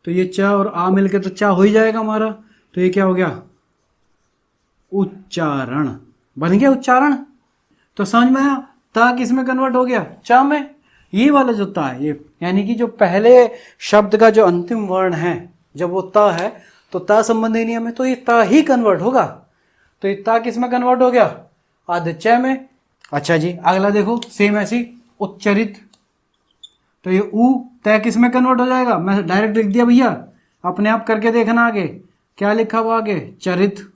तो ये च और आ मिलके तो चा हो ही जाएगा हमारा। तो ये क्या हो गया, उच्चारण बन गया, उच्चारण। तो समझ में आया, ता किस में कन्वर्ट हो गया, चा में। ये वाला जो ता है ये, यानी कि जो पहले शब्द का जो अंतिम वर्ण है जब वो ता है तो ता संबंधी नियम है, तो ये ता ही कन्वर्ट होगा। तो ये ता किस में कन्वर्ट हो गया, आधे च में। अच्छा जी, अगला देखो सेम ऐसी उच्चरित। तो ये ऊ तय किस में कन्वर्ट हो जाएगा, मैं डायरेक्ट लिख दिया भैया, अपने आप करके देखना आगे क्या लिखा हुआ, आगे चरित,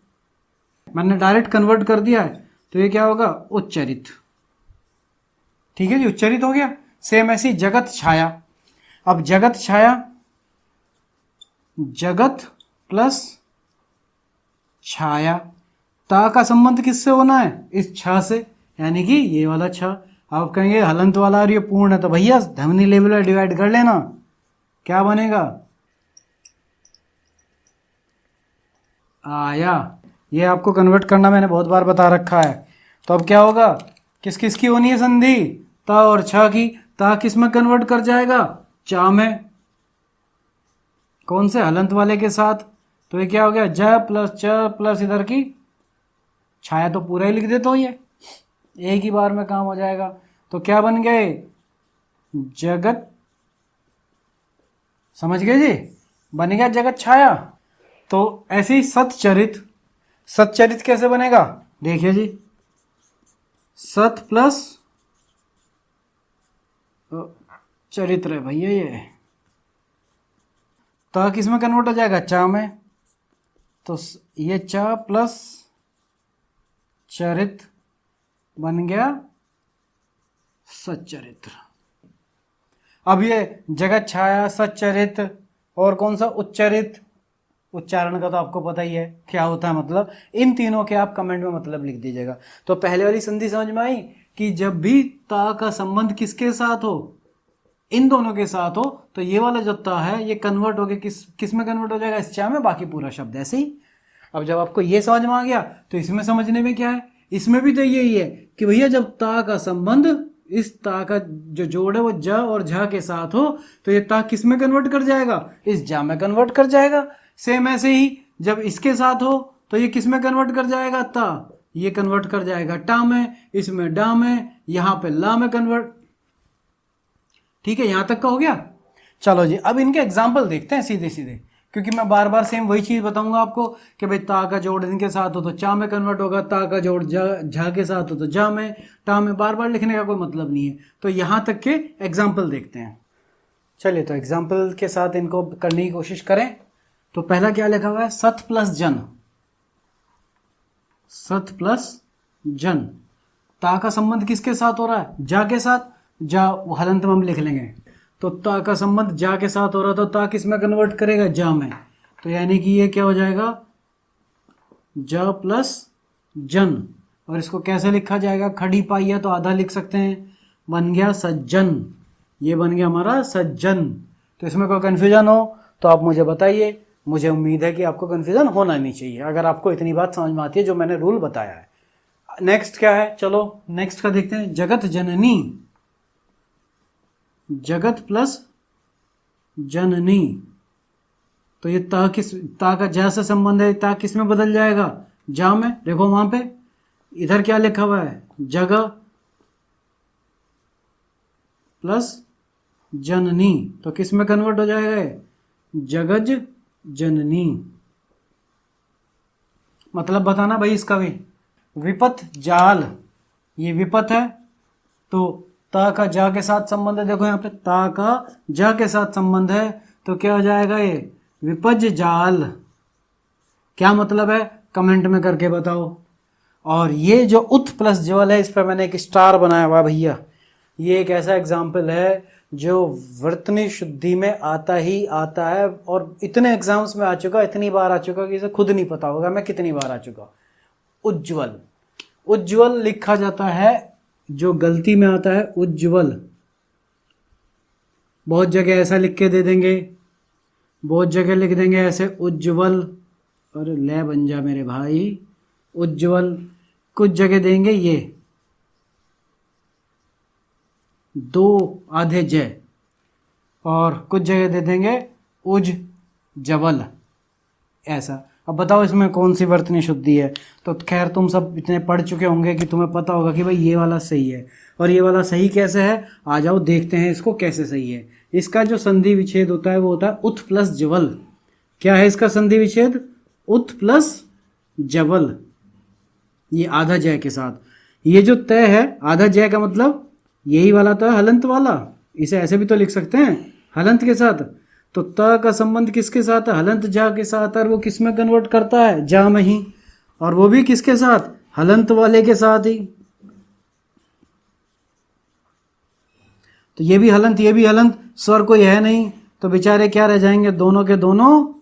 मैंने डायरेक्ट कन्वर्ट कर दिया है। तो ये क्या होगा, उच्चरित। ठीक है जी, उच्चरित हो गया। सेम ऐसी जगत छाया। अब जगत छाया, जगत प्लस छाया, ता का संबंध किससे होना है, इस छ से, यानी कि ये वाला छ। आप कहेंगे हलंत वाला और ये पूर्ण है, तो भैया ध्वनि लेवल डिवाइड कर लेना, क्या बनेगा, आया। ये आपको कन्वर्ट करना मैंने बहुत बार बता रखा है। तो अब क्या होगा, किस किस की होनी है संधि, ता और छ की। ता किस में कन्वर्ट कर जाएगा, चा में, कौन से, हलंत वाले के साथ। तो ये क्या हो गया, ज प्लस च प्लस इधर की छाया, तो पूरा ही लिख देता हूं, ये एक ही बार में काम हो जाएगा। तो क्या बन गए, जगत, समझ गए जी, बन गया जगत छाया। तो ऐसे ही सतचरित। सतचरित कैसे बनेगा, देखिए जी, सत प्लस चरित्र है भैया, ये ता किस में कन्वर्ट हो जाएगा, चा में। तो ये चा प्लस चरित बन गया सच्चरित्र। अब ये जगत छाया, सच्चरित और कौन सा, उच्चरित। उच्चारण का तो आपको पता ही है क्या होता है, मतलब इन तीनों के आप कमेंट में मतलब लिख दीजिएगा। तो पहले वाली संधि समझ में आई कि जब भी ता का संबंध किसके साथ हो, इन दोनों के साथ हो, तो ये वाला जो ता है ये कन्वर्ट हो गया किस में कन्वर्ट हो जाएगा, इस चा में, बाकी पूरा शब्द ऐसे ही। अब जब आपको ये समझ में आ गया तो इसमें समझने में क्या है, इसमें भी तो यही है कि भैया जब ता का संबंध इस ता का जो जोड़ है वो ज और झ के साथ हो, तो ये ता किस में कन्वर्ट कर जाएगा, इस जा में कन्वर्ट कर जाएगा। सेम ऐसे ही जब इसके साथ हो तो ये किस में कन्वर्ट कर जाएगा, ता, ये कन्वर्ट कर जाएगा टा में, इसमें डा में, यहां पे ला में कन्वर्ट। ठीक है, यहां तक का हो गया। चलो जी, अब इनके एग्जाम्पल देखते हैं सीधे सीधे, क्योंकि मैं बार बार सेम वही चीज बताऊंगा आपको कि भाई ता का जोड़ इनके साथ हो तो चा में कन्वर्ट होगा, ता का जोड़ झा के साथ हो तो जा में, टा में, बार बार लिखने का कोई मतलब नहीं है। तो यहां तक के एग्जाम्पल देखते हैं। चलिए, तो एग्जाम्पल के साथ इनको करने की कोशिश करें। तो पहला क्या लिखा हुआ है, सत प्लस जन। सत प्लस जन, ता का संबंध किसके साथ हो रहा है, जा के साथ। जा हलंत में हम लिख लेंगे। तो ता का संबंध जा के साथ हो रहा, तो ता किस में कन्वर्ट करेगा, जा में। तो यानी कि ये क्या हो जाएगा, जा प्लस जन। और इसको कैसे लिखा जाएगा, खड़ी पाइया तो आधा लिख सकते हैं, बन गया सज्जन। ये बन गया हमारा सज्जन। तो इसमें कोई कंफ्यूजन हो तो आप मुझे बताइए, मुझे उम्मीद है कि आपको कंफ्यूजन होना नहीं चाहिए, अगर आपको इतनी बात समझ में आती है जो मैंने रूल बताया है। नेक्स्ट क्या है, चलो नेक्स्ट का देखते हैं, जगत जननी। जगत प्लस जननी, तो ये ता का जा से संबंध है, ता किस में बदल जाएगा, जा में। देखो वहां पे इधर क्या लिखा हुआ है, जगह प्लस जननी, तो किस में कन्वर्ट हो जाएगा ये, जगज जननी। मतलब बताना भाई इसका भी। विपथ जाल, ये विपथ है तो ता का जा के साथ संबंध है, देखो यहाँ पे ता का जा के साथ संबंध है, तो क्या हो जाएगा ये, विपज जाल। क्या मतलब है, कमेंट में करके बताओ। और ये जो उत प्लस ज्वल है, इस पर मैंने एक स्टार बनाया हुआ भैया। ये एक ऐसा एग्जाम्पल है जो वर्तनी शुद्धि में आता ही आता है, और इतने एग्जाम्स में आ चुका, इतनी बार आ चुका कि इसे खुद नहीं पता होगा मैं कितनी बार आ चुका। उज्ज्वल, उज्ज्वल लिखा जाता है, जो गलती में आता है उज्ज्वल, बहुत जगह ऐसा लिख के दे देंगे, बहुत जगह लिख देंगे ऐसे उज्ज्वल, और ले बन जा मेरे भाई, उज्ज्वल। कुछ जगह देंगे ये दो आधे जय, और कुछ जगह दे देंगे उज जवल, ऐसा। अब बताओ इसमें कौन सी वर्तनी शुद्धि है? तो खैर तुम सब इतने पढ़ चुके होंगे कि तुम्हें पता होगा कि भाई ये वाला सही है। और ये वाला सही कैसे है, आ जाओ देखते हैं इसको कैसे सही है। इसका जो संधि विच्छेद होता है वो होता है उत प्लस जवल। क्या है इसका संधि विच्छेद? उत प्लस जवल, ये आधा जय के साथ। ये जो तय है आधा जय का मतलब यही वाला तो है हलंत वाला, इसे ऐसे भी तो लिख सकते हैं हलंत के साथ। तो त का संबंध किसके साथ है? हलंत जा के साथ। और वो किस में कन्वर्ट करता है? जा में ही। और वो भी किसके साथ? हलंत वाले के साथ ही। तो ये भी हलंत ये भी हलंत, स्वर कोई है नहीं, तो बेचारे क्या रह जाएंगे? दोनों के दोनों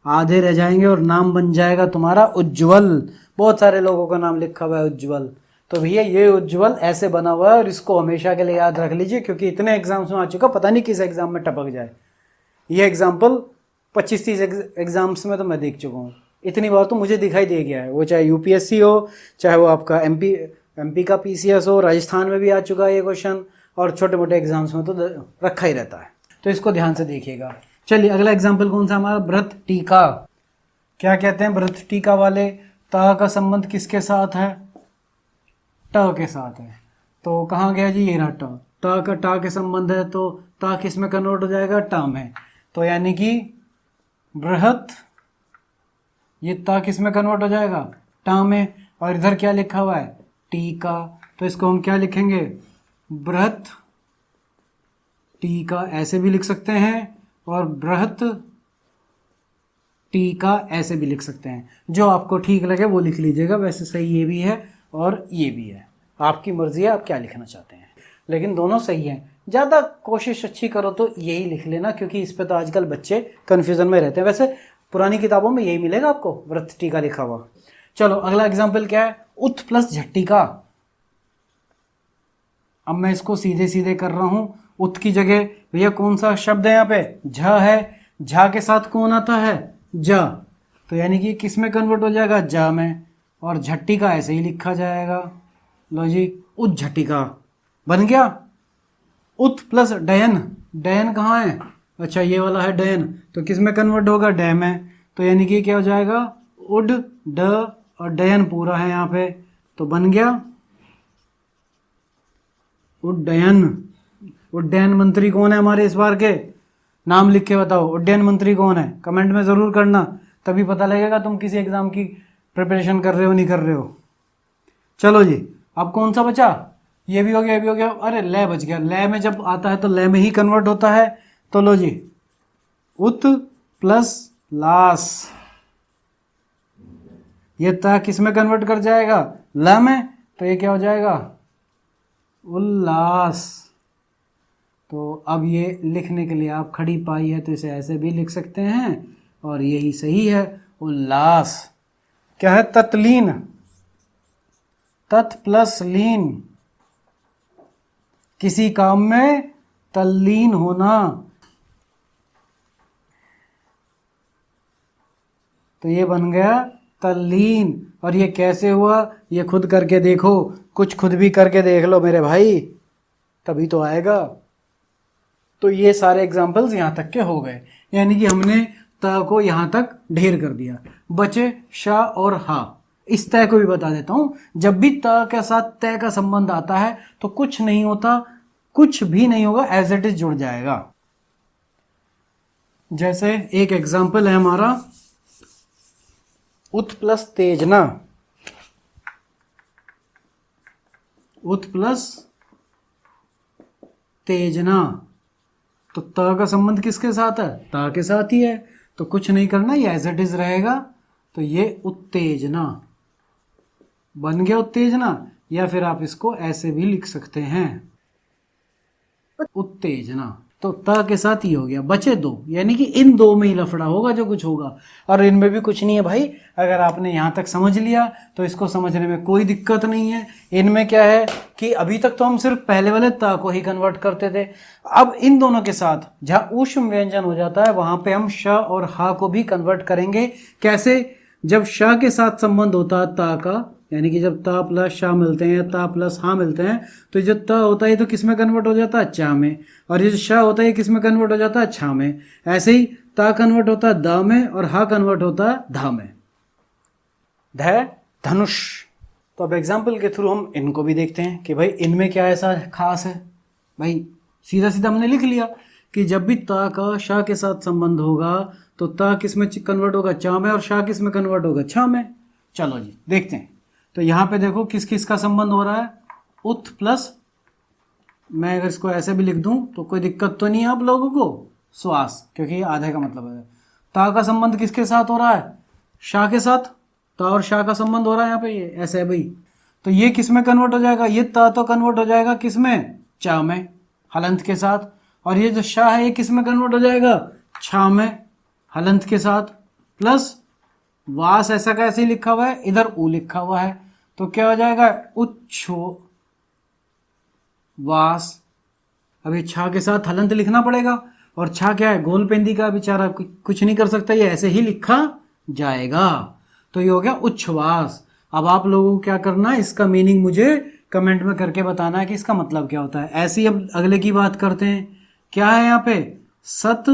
आधे रह जाएंगे और नाम बन जाएगा तुम्हारा उज्ज्वल। बहुत सारे लोगों का नाम लिखा हुआ है उज्ज्वल। तो भैया ये उज्ज्वल ऐसे बना हुआ है और इसको हमेशा के लिए याद रख लीजिए, क्योंकि इतने एग्जाम्स में आ चुका, पता नहीं किस एग्जाम में टपक जाए। ये एग्जाम्पल 25-30 एग्जाम्स में तो मैं देख चुका हूँ, इतनी बार तो मुझे दिखाई दे गया है। वो चाहे यूपीएससी हो, चाहे वो आपका एमपी का पीसीएस हो, राजस्थान में भी आ चुका है ये क्वेश्चन, और छोटे मोटे एग्जाम्स में तो रखा ही रहता है। तो इसको ध्यान से देखिएगा। चलिए अगला एग्जाम्पल कौन सा हमारा? व्रत टीका। क्या कहते हैं व्रत टीका वाले? ता का संबंध किसके साथ है? ट के साथ है। तो कहाँ गया जी? ये रहा ट। ता का टा के संबंध है, तो ता किस में कन्वर्ट हो जाएगा? टा में। तो यानी कि बृहत, ये ता किस में कन्वर्ट हो जाएगा? टा में। और इधर क्या लिखा हुआ है? टीका। तो इसको हम क्या लिखेंगे? बृहत टीका ऐसे भी लिख सकते हैं, और बृहत टीका ऐसे भी लिख सकते हैं। जो आपको ठीक लगे वो लिख लीजिएगा। वैसे सही ये भी है और ये भी है, आपकी मर्जी है आप क्या लिखना चाहते हैं, लेकिन दोनों सही हैं। ज़्यादा कोशिश अच्छी करो तो यही लिख लेना, क्योंकि इस पे तो आजकल बच्चे कन्फ्यूज़न में रहते हैं। वैसे पुरानी किताबों में यही मिलेगा आपको, व्रत टीका लिखा हुआ। चलो अगला एग्जाम्पल क्या है? उत प्लस झट्टिका। अब मैं इसको सीधे सीधे कर रहा हूं। उत की जगह भैया कौन सा शब्द है यहाँ पे? झ है। झा के साथ कौन आता है? जा। तो यानी कि किस में कन्वर्ट हो जाएगा? जा में। और झट्टिका ऐसे ही लिखा जाएगा। लो जी, उत झट्टिका बन गया। उत प्लस डयन। डयन कहाँ है? अच्छा ये वाला है डयन, तो किस में कन्वर्ट होगा? डय में। तो यानी कि क्या हो जाएगा? उड ड और डयन पूरा है यहाँ पे, तो बन गया उड्डयन। उड्डयन मंत्री कौन है हमारे इस बार के? नाम लिख के बताओ, उड्डयन मंत्री कौन है? कमेंट में ज़रूर करना, तभी पता लगेगा तुम किसी एग्जाम की प्रिपरेशन कर रहे हो नहीं कर रहे हो। चलो जी, अब कौन सा बचा? ये भी हो गया, ये भी हो गया। अरे लय बच गया। लय में जब आता है तो लय में ही कन्वर्ट होता है। तो लो जी, उत प्लस लास, ये ता किस में कन्वर्ट कर जाएगा? ल में। तो ये क्या हो जाएगा? उल्लास। तो अब ये लिखने के लिए आप खड़ी पाई है तो इसे ऐसे भी लिख सकते हैं, और यही सही है, उल्लास। क्या है? तत्लीन। तत् प्लस लीन, किसी काम में तल्लीन होना। तो ये बन गया तल्लीन। और ये कैसे हुआ? ये खुद करके देखो, कुछ खुद भी करके देख लो मेरे भाई, तभी तो आएगा। तो ये सारे एग्जाम्पल्स यहाँ तक के हो गए, यानी कि हमने त को यहाँ तक ढेर कर दिया। बचे श और हा। इस तय को भी बता देता हूँ। जब भी त के साथ तय का संबंध आता है तो कुछ नहीं होता, कुछ भी नहीं होगा, एज इट इज जुड़ जाएगा। जैसे एक एग्जाम्पल है हमारा उत प्लस तेजना। उत प्लस तेजना, तो त का संबंध किसके साथ है? ता के साथ ही है, तो कुछ नहीं करना, ये एज इट इज रहेगा। तो ये उत्तेजना बन गया, उत्तेजना। या फिर आप इसको ऐसे भी लिख सकते हैं, उत्तेजना। तो त के साथ ही हो गया। बचे दो, यानी कि इन दो में ही लफड़ा होगा जो कुछ होगा, और इनमें भी कुछ नहीं है भाई। अगर आपने यहाँ तक समझ लिया तो इसको समझने में कोई दिक्कत नहीं है। इनमें क्या है कि अभी तक तो हम सिर्फ पहले वाले त को ही कन्वर्ट करते थे। अब इन दोनों के साथ जहाँ ऊष्म व्यंजन हो जाता है वहां पे हम श और हा को भी कन्वर्ट करेंगे। कैसे? जब श के साथ संबंध होता है ता का, यानी कि जब ता प्लस शा मिलते हैं, ता प्लस हा मिलते हैं, तो जो त होता है तो किस में कन्वर्ट हो जाता है, चा में, और ये जो शा होता है किस में कन्वर्ट हो जाता है, छा में। ऐसे ही ता कन्वर्ट होता है दा में और हा कन्वर्ट होता है धा में। ध धनुष। तो अब एग्जाम्पल के थ्रू हम इनको भी देखते हैं कि भाई इनमें क्या ऐसा खास है। भाई सीधा सीधा हमने लिख लिया कि जब भी ता का शा के साथ संबंध होगा तो ता किस में कन्वर्ट होगा, चा में, और शा किस में कन्वर्ट होगा, छा में। चलो जी देखते हैं। तो यहाँ पे देखो किस किस का संबंध हो रहा है, उत प्लस, मैं अगर इसको ऐसे भी लिख दूं तो कोई दिक्कत तो नहीं है आप लोगों को, श्वास, क्योंकि ये आधे का मतलब है। ता का संबंध किसके साथ हो रहा है, शा के साथ, ता और शा का संबंध हो रहा है यहाँ पे, ये ऐसे है भाई। तो ये किस में कन्वर्ट हो जाएगा, ये ता तो कन्वर्ट हो जाएगा किस में, चा में, हलंत के साथ। और ये जो शा है ये किस में कन्वर्ट हो जाएगा, छा में, हलंत के साथ। प्लस वास ऐसा का ऐसे ही लिखा हुआ है, इधर ऊ लिखा हुआ है, तो क्या हो जाएगा, उच्छो वास। अभी छा के साथ हलंत लिखना पड़ेगा, और छा क्या है, गोल पेंदी का बेचारा कुछ नहीं कर सकता, ये ऐसे ही लिखा जाएगा। तो ये हो गया उच्छ्वास। अब आप लोगों को क्या करना है, इसका मीनिंग मुझे कमेंट में करके बताना है कि इसका मतलब क्या होता है। ऐसे ही अब अगले की बात करते हैं। क्या है यहाँ पे, सत,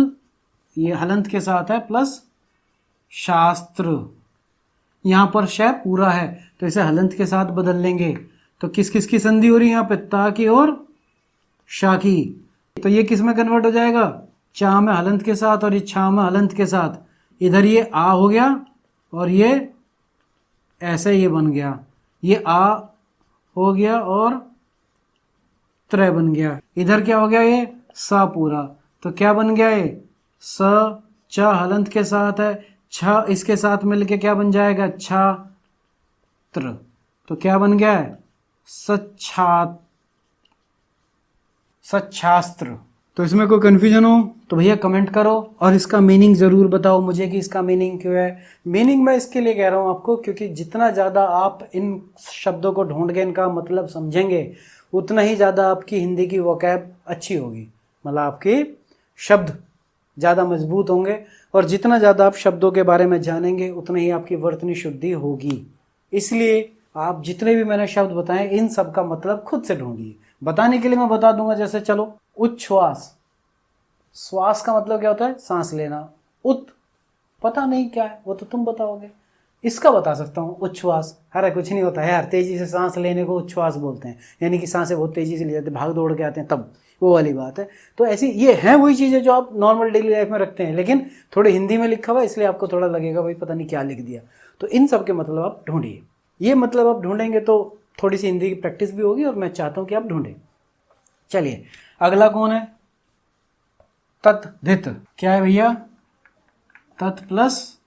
ये हलंत के साथ है, प्लस शास्त्र। यहाँ पर श पूरा है तो इसे हलंत के साथ बदल लेंगे। तो किस किस की संधि हो रही है यहाँ पे, ता की और शा की। तो ये किस में कन्वर्ट हो जाएगा, चा में हलंत के साथ, और ये छा में हलंत के साथ। इधर ये आ हो गया और ये ऐसे ये बन गया, ये आ हो गया और त्रय बन गया। इधर क्या हो गया, ये सा पूरा। तो क्या बन गया, ये स, च हलंत के साथ है, छ इसके साथ मिलके क्या बन जाएगा, छात्र। तो क्या बन गया है, सच्छास्त्र। तो इसमें कोई कंफ्यूजन हो तो भैया कमेंट करो, और इसका मीनिंग ज़रूर बताओ मुझे कि इसका मीनिंग क्यों है। मीनिंग मैं इसके लिए कह रहा हूँ आपको, क्योंकि जितना ज़्यादा आप इन शब्दों को ढूंढ के इनका मतलब समझेंगे, उतना ही ज़्यादा आपकी हिंदी की वोकैब अच्छी होगी, मतलब आपके शब्द ज़्यादा मजबूत होंगे। और जितना ज़्यादा आप शब्दों के बारे में जानेंगे उतनी ही आपकी वर्तनी शुद्धि होगी। इसलिए आप जितने भी मैंने शब्द बताए इन सब का मतलब खुद से ढूंढिए। बताने के लिए मैं बता दूंगा, जैसे चलो उच्छ्वास, श्वास का मतलब क्या होता है, सांस लेना। उत पता नहीं क्या है, वो तो तुम बताओगे। इसका बता सकता हूँ, उच्छ्वास। अरे कुछ नहीं होता है यार, तेजी से सांस लेने को उच्छ्वास बोलते हैं, यानी कि सांसें बहुत तेजी से ले जाते हैं, भाग दौड़ के आते हैं, तब वो वाली बात है। तो ऐसी ये हैं वही चीज़ें जो आप नॉर्मल डेली लाइफ में रखते हैं, लेकिन थोड़े हिंदी में लिखा हुआ है, इसलिए आपको थोड़ा लगेगा भाई पता नहीं क्या लिख दिया। तो इन सब के मतलब आप ढूंढिए। ये मतलब आप ढूंढेंगे तो थोड़ी सी हिंदी की प्रैक्टिस भी होगी, और मैं चाहता हूँ कि आप ढूंढें। चलिए अगला कौन है, तत् धित। क्या है भैया, तत् प्लस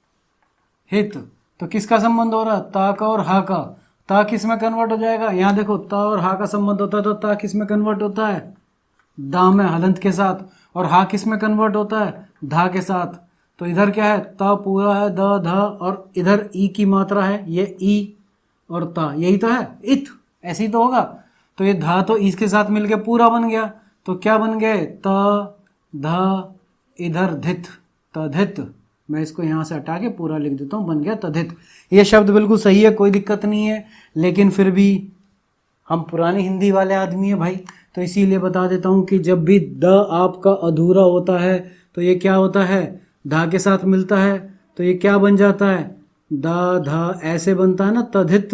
हित। तो किसका संबंध हो रहा है, ता का और हा का। ता किस में कन्वर्ट हो जाएगा, यहाँ देखो ता और हा का संबंध होता है, तो ता किस में कन्वर्ट होता है, दा में हलंत के साथ। और हा किस में कन्वर्ट होता है, धा के साथ। तो इधर क्या है, ता पूरा है, द ध, और इधर ई की मात्रा है, ये ई और ता, यही तो है, इत, ऐसे ही तो होगा। तो ये धा तो इसके साथ मिलके पूरा बन गया। तो क्या बन गए, त ध, इधर धित, तधित। मैं इसको यहाँ से हटा के पूरा लिख देता हूँ, बन गया तधित। ये शब्द बिल्कुल सही है, कोई दिक्कत नहीं है, लेकिन फिर भी हम पुरानी हिंदी वाले आदमी है भाई, तो इसीलिए बता देता हूँ कि जब भी द आपका अधूरा होता है तो ये क्या होता है, धा के साथ मिलता है, तो ये क्या बन जाता है, दा धा, ऐसे बनता है ना, तधित।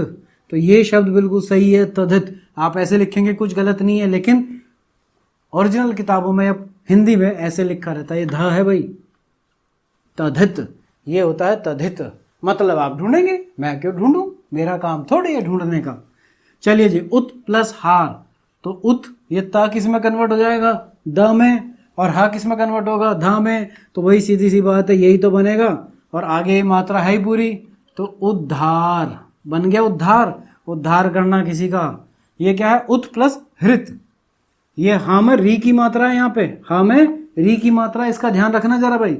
तो ये शब्द बिल्कुल सही है, तधित। आप ऐसे लिखेंगे कुछ गलत नहीं है, लेकिन ओरिजिनल किताबों में अब हिंदी में ऐसे लिखा रहता है, ये धा है भाई, तधित, ये होता है तधित। मतलब आप ढूंढेंगे, मैं क्यों ढूंढूं, मेरा काम थोड़ी है ढूंढने का। चलिए जी, उत प्लस हार। तो उत, ये ता किस में कन्वर्ट हो जाएगा, द में, और हा किस में कन्वर्ट होगा, धा में। तो वही सीधी सी बात है, यही तो बनेगा। और आगे मात्रा है ही पूरी, तो उद्धार बन गया, उद्धार। उद्धार करना किसी का। ये क्या है, उत प्लस हृत। ये हा में री की मात्रा है, यहाँ पे हा में री की मात्रा, इसका ध्यान रखना जरा भाई।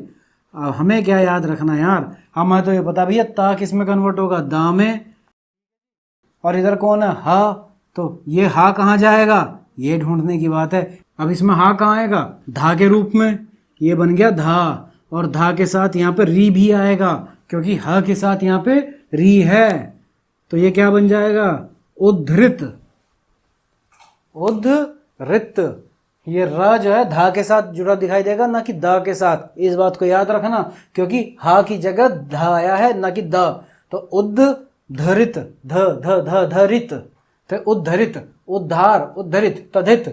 हमें क्या याद रखना यार, हमें तो ये पता भैया ता किस में कन्वर्ट होगा, दा में। और इधर कौन है, हा। तो ये हा कहाँ जाएगा, ये ढूंढने की बात है। अब इसमें हा कहाँ आएगा, धा के रूप में, ये बन गया धा। और धा के साथ यहाँ पे री भी आएगा, क्योंकि हा के साथ यहाँ पे री है। तो ये क्या बन जाएगा? उद्धृत। उद्धृत। ये र जो है धा के साथ जुड़ा दिखाई देगा, ना कि द के साथ। इस बात को याद रखना, क्योंकि हा की जगह धा आया है, ना कि द। तो उद्धृत, ध ध ध धरित, तो उद्धरित, उद्धार, उद्धरित, तधित।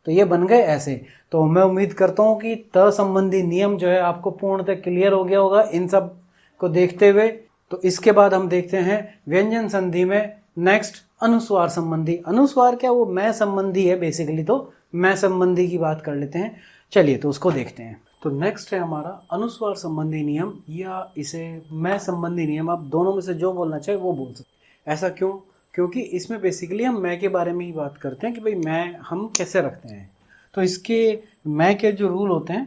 तो ये बन गए ऐसे। तो मैं उम्मीद करता हूं कि त संबंधी नियम जो है आपको पूर्णतः क्लियर हो गया होगा इन सब को देखते हुए। तो इसके बाद हम देखते हैं व्यंजन संधि में नेक्स्ट अनुस्वार संबंधी। अनुस्वार क्या, वो मैं संबंधी है बेसिकली, तो मैं संबंधी की बात कर लेते हैं। चलिए तो उसको देखते हैं। तो नेक्स्ट है हमारा अनुस्वार संबंधी नियम, या इसे मैं संबंधी नियम। आप दोनों में से जो बोलना चाहे वो बोल सकते। ऐसा क्यों? क्योंकि इसमें बेसिकली हम मैं के बारे में ही बात करते हैं कि भाई मैं हम कैसे रखते हैं। तो इसके मैं के जो रूल होते हैं,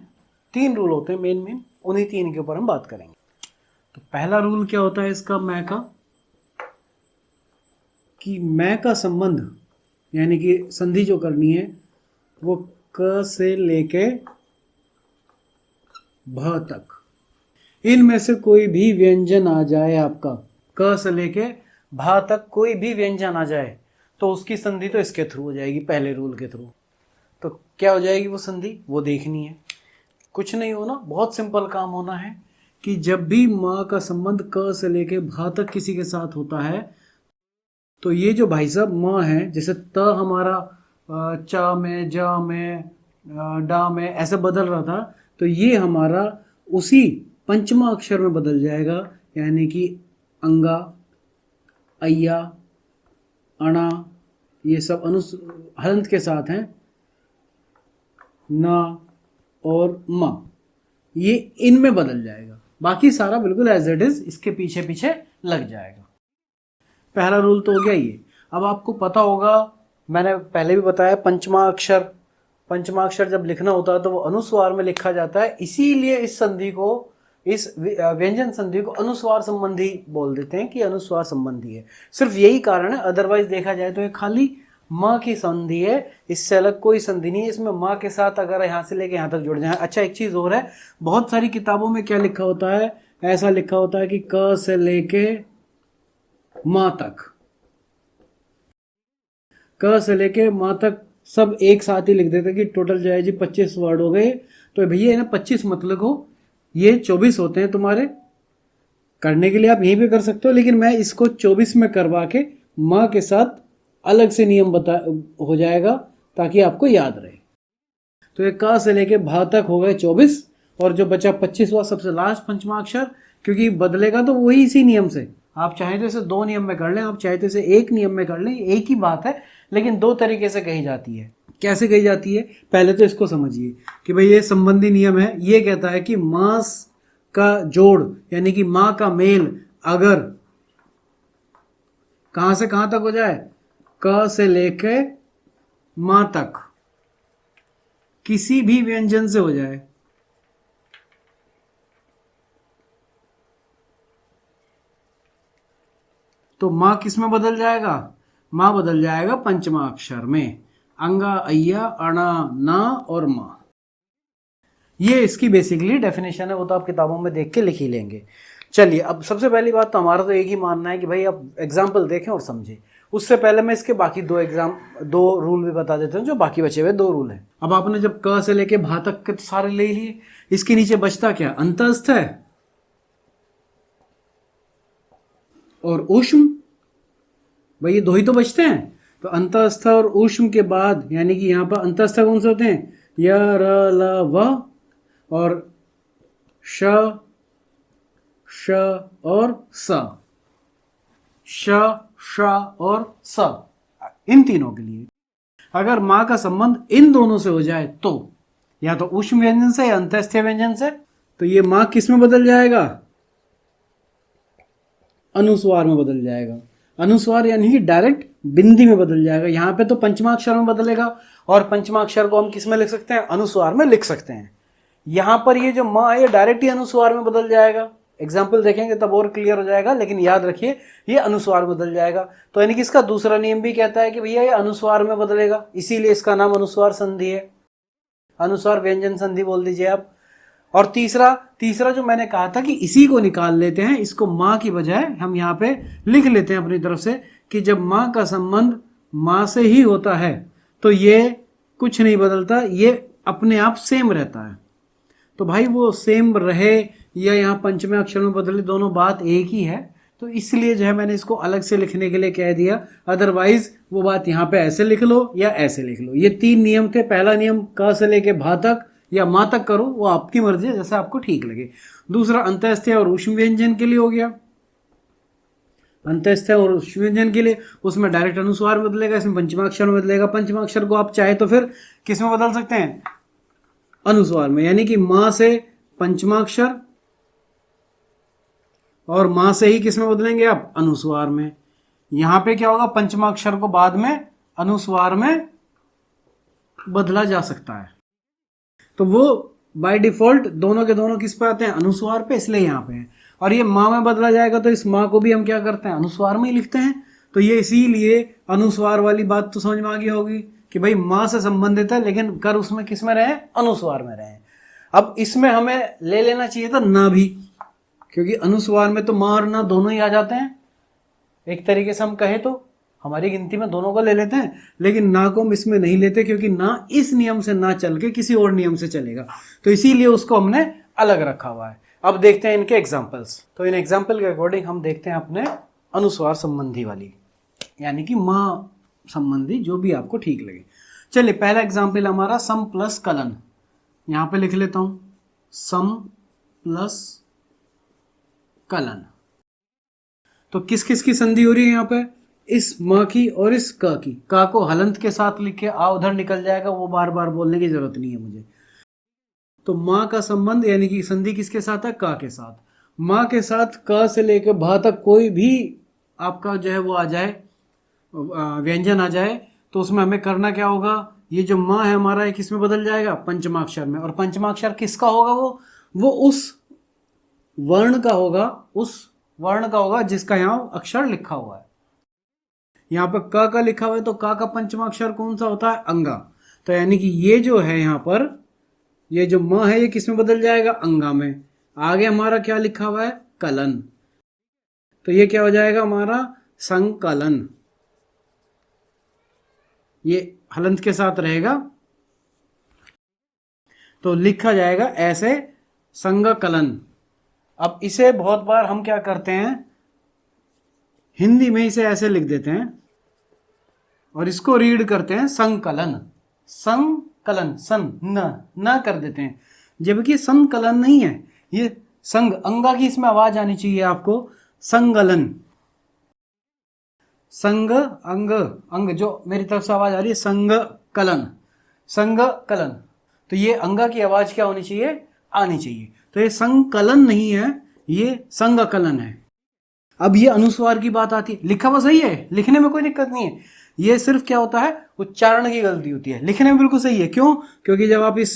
3 रूल होते हैं मेन, उन्हीं 3 के ऊपर हम बात करेंगे। तो पहला रूल क्या होता है इसका मैं का, कि मैं का संबंध यानी कि संधि जो करनी है वो क से लेके भ तक, इनमें से कोई भी व्यंजन आ जाए आपका, क से लेके भा तक कोई भी व्यंजन आ जाए तो उसकी संधि तो इसके थ्रू हो जाएगी, पहले रूल के थ्रू। तो क्या हो जाएगी वो संधि, वो देखनी है। कुछ नहीं होना, बहुत सिंपल काम होना है कि जब भी माँ का संबंध क से लेके भा तक किसी के साथ होता है, तो ये जो भाई साहब माँ है, जैसे त हमारा चा में, जा में, डा में ऐसे बदल रहा था, तो ये हमारा उसी पंचमा अक्षर में बदल जाएगा, यानी कि अंगा, अय्या, अणा, ये सब हलंत के साथ हैं, ना और मा, ये इनमें बदल जाएगा। बाकी सारा बिल्कुल एज इट इज इसके पीछे पीछे लग जाएगा। पहला रूल तो हो गया ये। अब आपको पता होगा, मैंने पहले भी बताया, पंचमा अक्षर जब लिखना होता है तो वो अनुस्वार में लिखा जाता है, इसीलिए इस संधि को, इस व्यंजन संधि को अनुस्वार संबंधी बोल देते हैं कि अनुस्वार संबंधी है। सिर्फ यही कारण है, अदरवाइज देखा जाए तो ये खाली माँ की संधि है, इससे अलग कोई संधि नहीं है। इसमें माँ के साथ अगर यहाँ से लेके यहाँ तक जुड़ जाए। अच्छा, एक चीज और है, बहुत सारी किताबों में क्या लिखा होता है, ऐसा लिखा होता है कि क से लेके माँ तक, क से लेके माँ तक सब एक साथ ही लिख देते कि टोटल जो है जी 25 वर्ड हो गए। तो भैया ना 25 मत लिखो, ये 24 होते हैं तुम्हारे। करने के लिए आप यहीं पे कर सकते हो, लेकिन मैं इसको 24 में करवा के माँ के साथ अलग से नियम हो जाएगा ताकि आपको याद रहे। तो ये क से लेके भा तक हो गए 24, और जो बचा 25 हुआ सबसे लास्ट पंचमा अक्षर, क्योंकि बदलेगा तो वही इसी नियम से। आप चाहे तो इसे 2 नियम में कर लें, आप चाहे तो इसे 1 नियम में कर लें, एक ही बात है, लेकिन 2 तरीके से कही जाती है। कैसे कही जाती है, पहले तो इसको समझिए कि भाई ये संबंधी नियम है। ये कहता है कि मास का जोड़ यानी कि माँ का मेल अगर कहां से कहां तक हो जाए, क से लेके मां तक किसी भी व्यंजन से हो जाए, तो मां किस में बदल जाएगा, मां बदल जाएगा पंचमा अक्षर में। अंगा, अय्या, अणा, ना और मां। ये इसकी बेसिकली डेफिनेशन है, वो तो आप किताबों में देख के लिख ही लेंगे। चलिए, अब सबसे पहली बात तो हमारा तो एक ही मानना है कि भाई आप एग्जाम्पल देखें और समझें। उससे पहले मैं इसके बाकी 2 रूल भी बता देता हूँ, जो बाकी बचे हुए 2 रूल हैं। अब आपने जब क से लेके भा तक के सारे ले लिए, इसके नीचे बचता क्या, अंतस्थ है और ऊष्म। भाई ये 2 ही तो बचते हैं। तो अंतस्थ और ऊष्म के बाद, यानी कि यहाँ पर अंतस्थ कौन से होते हैं, य, र, ल, व, और श, श और स, श, श और स, इन तीनों के लिए अगर मां का संबंध इन दोनों से हो जाए, तो या तो ऊष्म व्यंजन से या अंतस्थीय व्यंजन से, तो ये मां किस में बदल जाएगा, अनुस्वार में बदल जाएगा। अनुस्वार यानी कि डायरेक्ट बिंदी में बदल जाएगा। यहां पे तो पंचमाक्षर में बदलेगा, और पंचमाक्षर को हम किस में लिख सकते हैं, अनुस्वार में लिख सकते हैं। यहां पर ये जो मां है ये डायरेक्ट ही अनुस्वार में बदल जाएगा। एग्जाम्पल देखेंगे तब और क्लियर हो जाएगा, लेकिन याद रखिए ये अनुस्वार बदल जाएगा। तो यानी कि इसका दूसरा नियम भी कहता है कि भैया ये अनुस्वार में बदलेगा, इसीलिए इसका नाम अनुस्वार संधि है। अनुस्वार व्यंजन संधि बोल दीजिए आप। और तीसरा तीसरा जो मैंने कहा था कि इसी को निकाल लेते हैं, इसको माँ की बजाय हम यहाँ पे लिख लेते हैं अपनी तरफ से कि जब माँ का संबंध माँ से ही होता है तो ये कुछ नहीं बदलता, ये अपने आप सेम रहता है। तो भाई वो सेम रहे या यहाँ पंचमे अक्षर में बदले, दोनों बात एक ही है। तो इसलिए जो है मैंने इसको अलग से लिखने के लिए कह दिया, अदरवाइज वो बात यहाँ पे ऐसे लिख लो या ऐसे लिख लो। ये 3 नियम थे। पहला नियम क से लेके भा तक या माँ तक करो, वो आपकी मर्जी है, जैसा आपको ठीक लगे। दूसरा अंतःस्थय और ऊष्म व्यंजन के लिए हो गया। अंतःस्थय और ऊष्म व्यंजन के लिए उसमें डायरेक्ट अनुस्वार बदलेगा, इसमें पंचमाक्षर में बदलेगा। पंचमाक्षर को आप चाहे तो फिर किस में बदल सकते हैं? अनुस्वार में, यानी कि माँ से पंचमाक्षर और माँ से ही किस में बदलेंगे आप? अनुस्वार में। यहां पे क्या होगा? पंचमाक्षर को बाद में अनुस्वार में बदला जा सकता है। तो वो बाय डिफॉल्ट दोनों के दोनों किस पे आते हैं? अनुस्वार पे, इसलिए यहाँ पे है। और ये माँ में बदला जाएगा तो इस माँ को भी हम क्या करते हैं? अनुस्वार में ही लिखते हैं। तो ये इसीलिए अनुस्वार वाली बात तो समझ में आ गई होगी कि भाई माँ से संबंधित है, लेकिन कर उसमें किस में रहे? अनुस्वार में रहे। अब इसमें हमें ले लेना चाहिए था ना भी, क्योंकि अनुस्वार में तो माँ और ना दोनों ही आ जाते हैं। एक तरीके से हम कहे तो हमारी गिनती में दोनों को ले लेते हैं, लेकिन ना को हम इसमें नहीं लेते, क्योंकि ना इस नियम से ना चल के किसी और नियम से चलेगा, तो इसीलिए उसको हमने अलग रखा हुआ है। अब देखते हैं इनके एग्जाम्पल्स। तो इन एग्जाम्पल के अकॉर्डिंग हम देखते हैं अपने अनुस्वार संबंधी वाली, यानी कि माँ संबंधी, जो भी आपको ठीक लगे। चलिए पहला एग्जाम्पल हमारा सम प्लस कलन। यहां पे लिख लेता हूं सम प्लस कलन। तो किस किस की संधि हो रही है यहाँ पे? इस म की और इस क की। का को हलंत के साथ लिख के आ उधर निकल जाएगा, वो बार बार बोलने की जरूरत नहीं है मुझे। तो माँ का संबंध यानी कि संधि किसके साथ है? का के साथ। माँ के साथ क से लेकर भा तक कोई भी आपका जो है वो आ जाए, व्यंजन आ जाए, तो उसमें हमें करना क्या होगा? ये जो माँ है हमारा, ये किस में बदल जाएगा? पंचमाक्षर में। और पंचमाक्षर किसका होगा? वो उस वर्ण का होगा, उस वर्ण का होगा जिसका यहाँ अक्षर लिखा हुआ है। यहाँ पर क का लिखा हुआ है, तो का पंचमाक्षर कौन सा होता है? अंगा। तो यानी कि ये जो है यहाँ पर, ये जो म है, ये किस में बदल जाएगा? अंगा में। आगे हमारा क्या लिखा हुआ है? कलन। तो ये क्या हो जाएगा हमारा? संकलन। ये हलंत के साथ रहेगा तो लिखा जाएगा ऐसे, संगकलन। अब इसे बहुत बार हम क्या करते हैं, हिंदी में इसे ऐसे लिख देते हैं और इसको रीड करते हैं संकलन। संकलन, सन न कर देते हैं, जबकि संकलन नहीं है, ये संग, अंगा की इसमें आवाज आनी चाहिए आपको। संगलन, संग अंग, अंग जो मेरी तरफ से आवाज आ रही है, संगकलन, संगकलन। तो ये अंगा की आवाज क्या होनी चाहिए? आनी चाहिए। तो ये संकलन नहीं है, ये संगकलन है। अब ये अनुस्वार की बात आती है, लिखा हुआ सही है, लिखने में कोई दिक्कत नहीं है, ये सिर्फ क्या होता है? उच्चारण की गलती होती है। लिखने में बिल्कुल सही है। क्यों? क्योंकि जब आप इस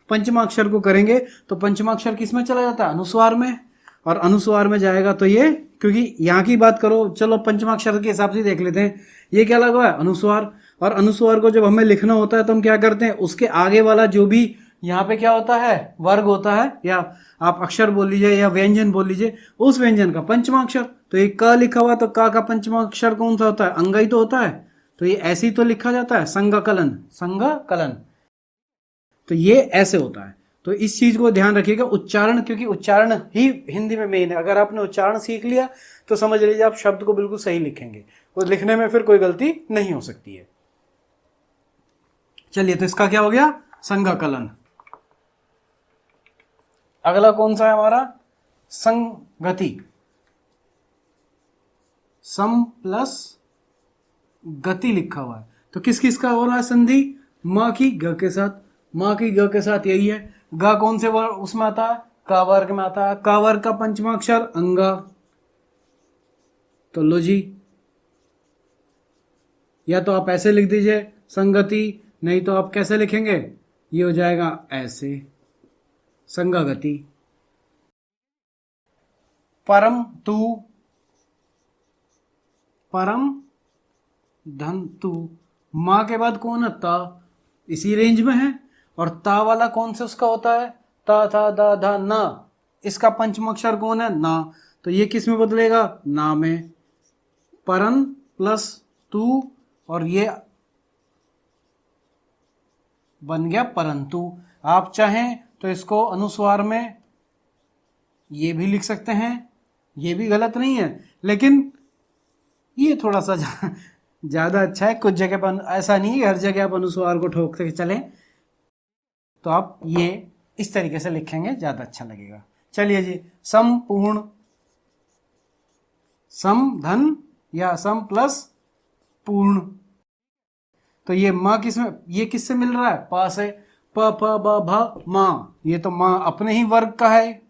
पंचमाक्षर को करेंगे तो पंचमाक्षर किस में चला जाता है? अनुस्वार में। और अनुस्वार में जाएगा तो ये, क्योंकि यहाँ की बात करो, चलो पंचमाक्षर के हिसाब से देख लेते हैं, ये क्या लगा है? अनुस्वार। और अनुस्वार को जब हमें लिखना होता है तो हम क्या करते हैं? उसके आगे वाला जो भी यहाँ पे क्या होता है? वर्ग होता है, या आप अक्षर बोल लीजिए या व्यंजन बोल लीजिए, उस व्यंजन का पंचमाक्षर। तो ये क लिखा हुआ, तो का पंचमाक्षर कौन सा होता है? अंगा ही तो होता है। तो ये ऐसे ही तो लिखा जाता है, संगकलन, संगकलन। तो ये ऐसे होता है। तो इस चीज को ध्यान रखिएगा, उच्चारण, क्योंकि उच्चारण ही हिंदी में मेन है। अगर आपने उच्चारण सीख लिया तो समझ लीजिए आप शब्द को बिल्कुल सही लिखेंगे, और लिखने में फिर कोई गलती नहीं हो सकती है। चलिए, तो इसका क्या हो गया? संगकलन। अगला कौन सा है हमारा? संगति। सम प्लस गति लिखा हुआ है, तो किस किस का हो रहा है संधि? माँ की ग के साथ। माँ की ग के साथ यही है। ग कौन से वर्ग उसमें आता है? का वर्ग में आता है। का वर्ग का पंचमाक्षर अंगा। तो लो जी, या तो आप ऐसे लिख दीजिए संगति, नहीं तो आप कैसे लिखेंगे? ये हो जाएगा ऐसे, संगागति। परम तू, परम धन तू। माँ के बाद कौन है? ता, इसी रेंज में है। और ता वाला कौन से उसका होता है? ता था दा धा ना, इसका पंचम अक्षर कौन है? ना। तो ये किस में बदलेगा? ना में। परन प्लस तू, और ये बन गया परंतु। आप चाहें तो इसको अनुस्वार में ये भी लिख सकते हैं, ये भी गलत नहीं है, लेकिन ये थोड़ा सा ज़्यादा अच्छा है। कुछ जगह पर ऐसा नहीं है हर जगह आप अनुस्वार को ठोक के चलें, तो आप ये इस तरीके से लिखेंगे, ज़्यादा अच्छा लगेगा। चलिए जी, संपूर्ण, सम धन या सम प्लस पूर्ण। तो ये माँ किसमें, ये किससे मिल रहा है? पा से। प प ब भ माँ, ये तो माँ अपने ही वर्ग का है,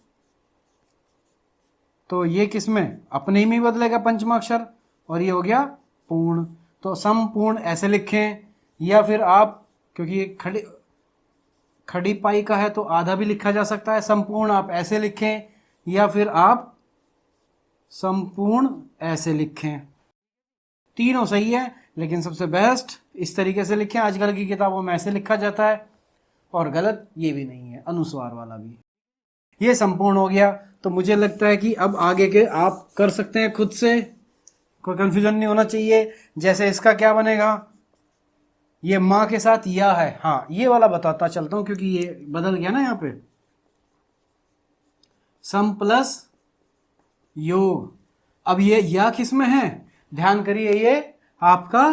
तो ये किसमें? अपने ही में बदलेगा पंचमा अक्षर, और ये हो गया पूर्ण। तो संपूर्ण ऐसे लिखें, या फिर आप, क्योंकि ये खड़ी पाई का है तो आधा भी लिखा जा सकता है। संपूर्ण आप ऐसे लिखें, या फिर आप संपूर्ण ऐसे लिखें, तीनों सही है, लेकिन सबसे बेस्ट इस तरीके से लिखें। आजकल की किताबों में ऐसे लिखा जाता है, और गलत ये भी नहीं है, अनुस्वार वाला भी। ये संपूर्ण हो गया। तो मुझे लगता है कि अब आगे के आप कर सकते हैं खुद से, कोई कंफ्यूजन नहीं होना चाहिए। जैसे इसका क्या बनेगा, ये माँ के साथ या है, हाँ ये वाला बताता चलता हूं क्योंकि ये बदल गया ना यहाँ पे। सम प्लस योग। अब ये या किस में है? ध्यान करिए, ये आपका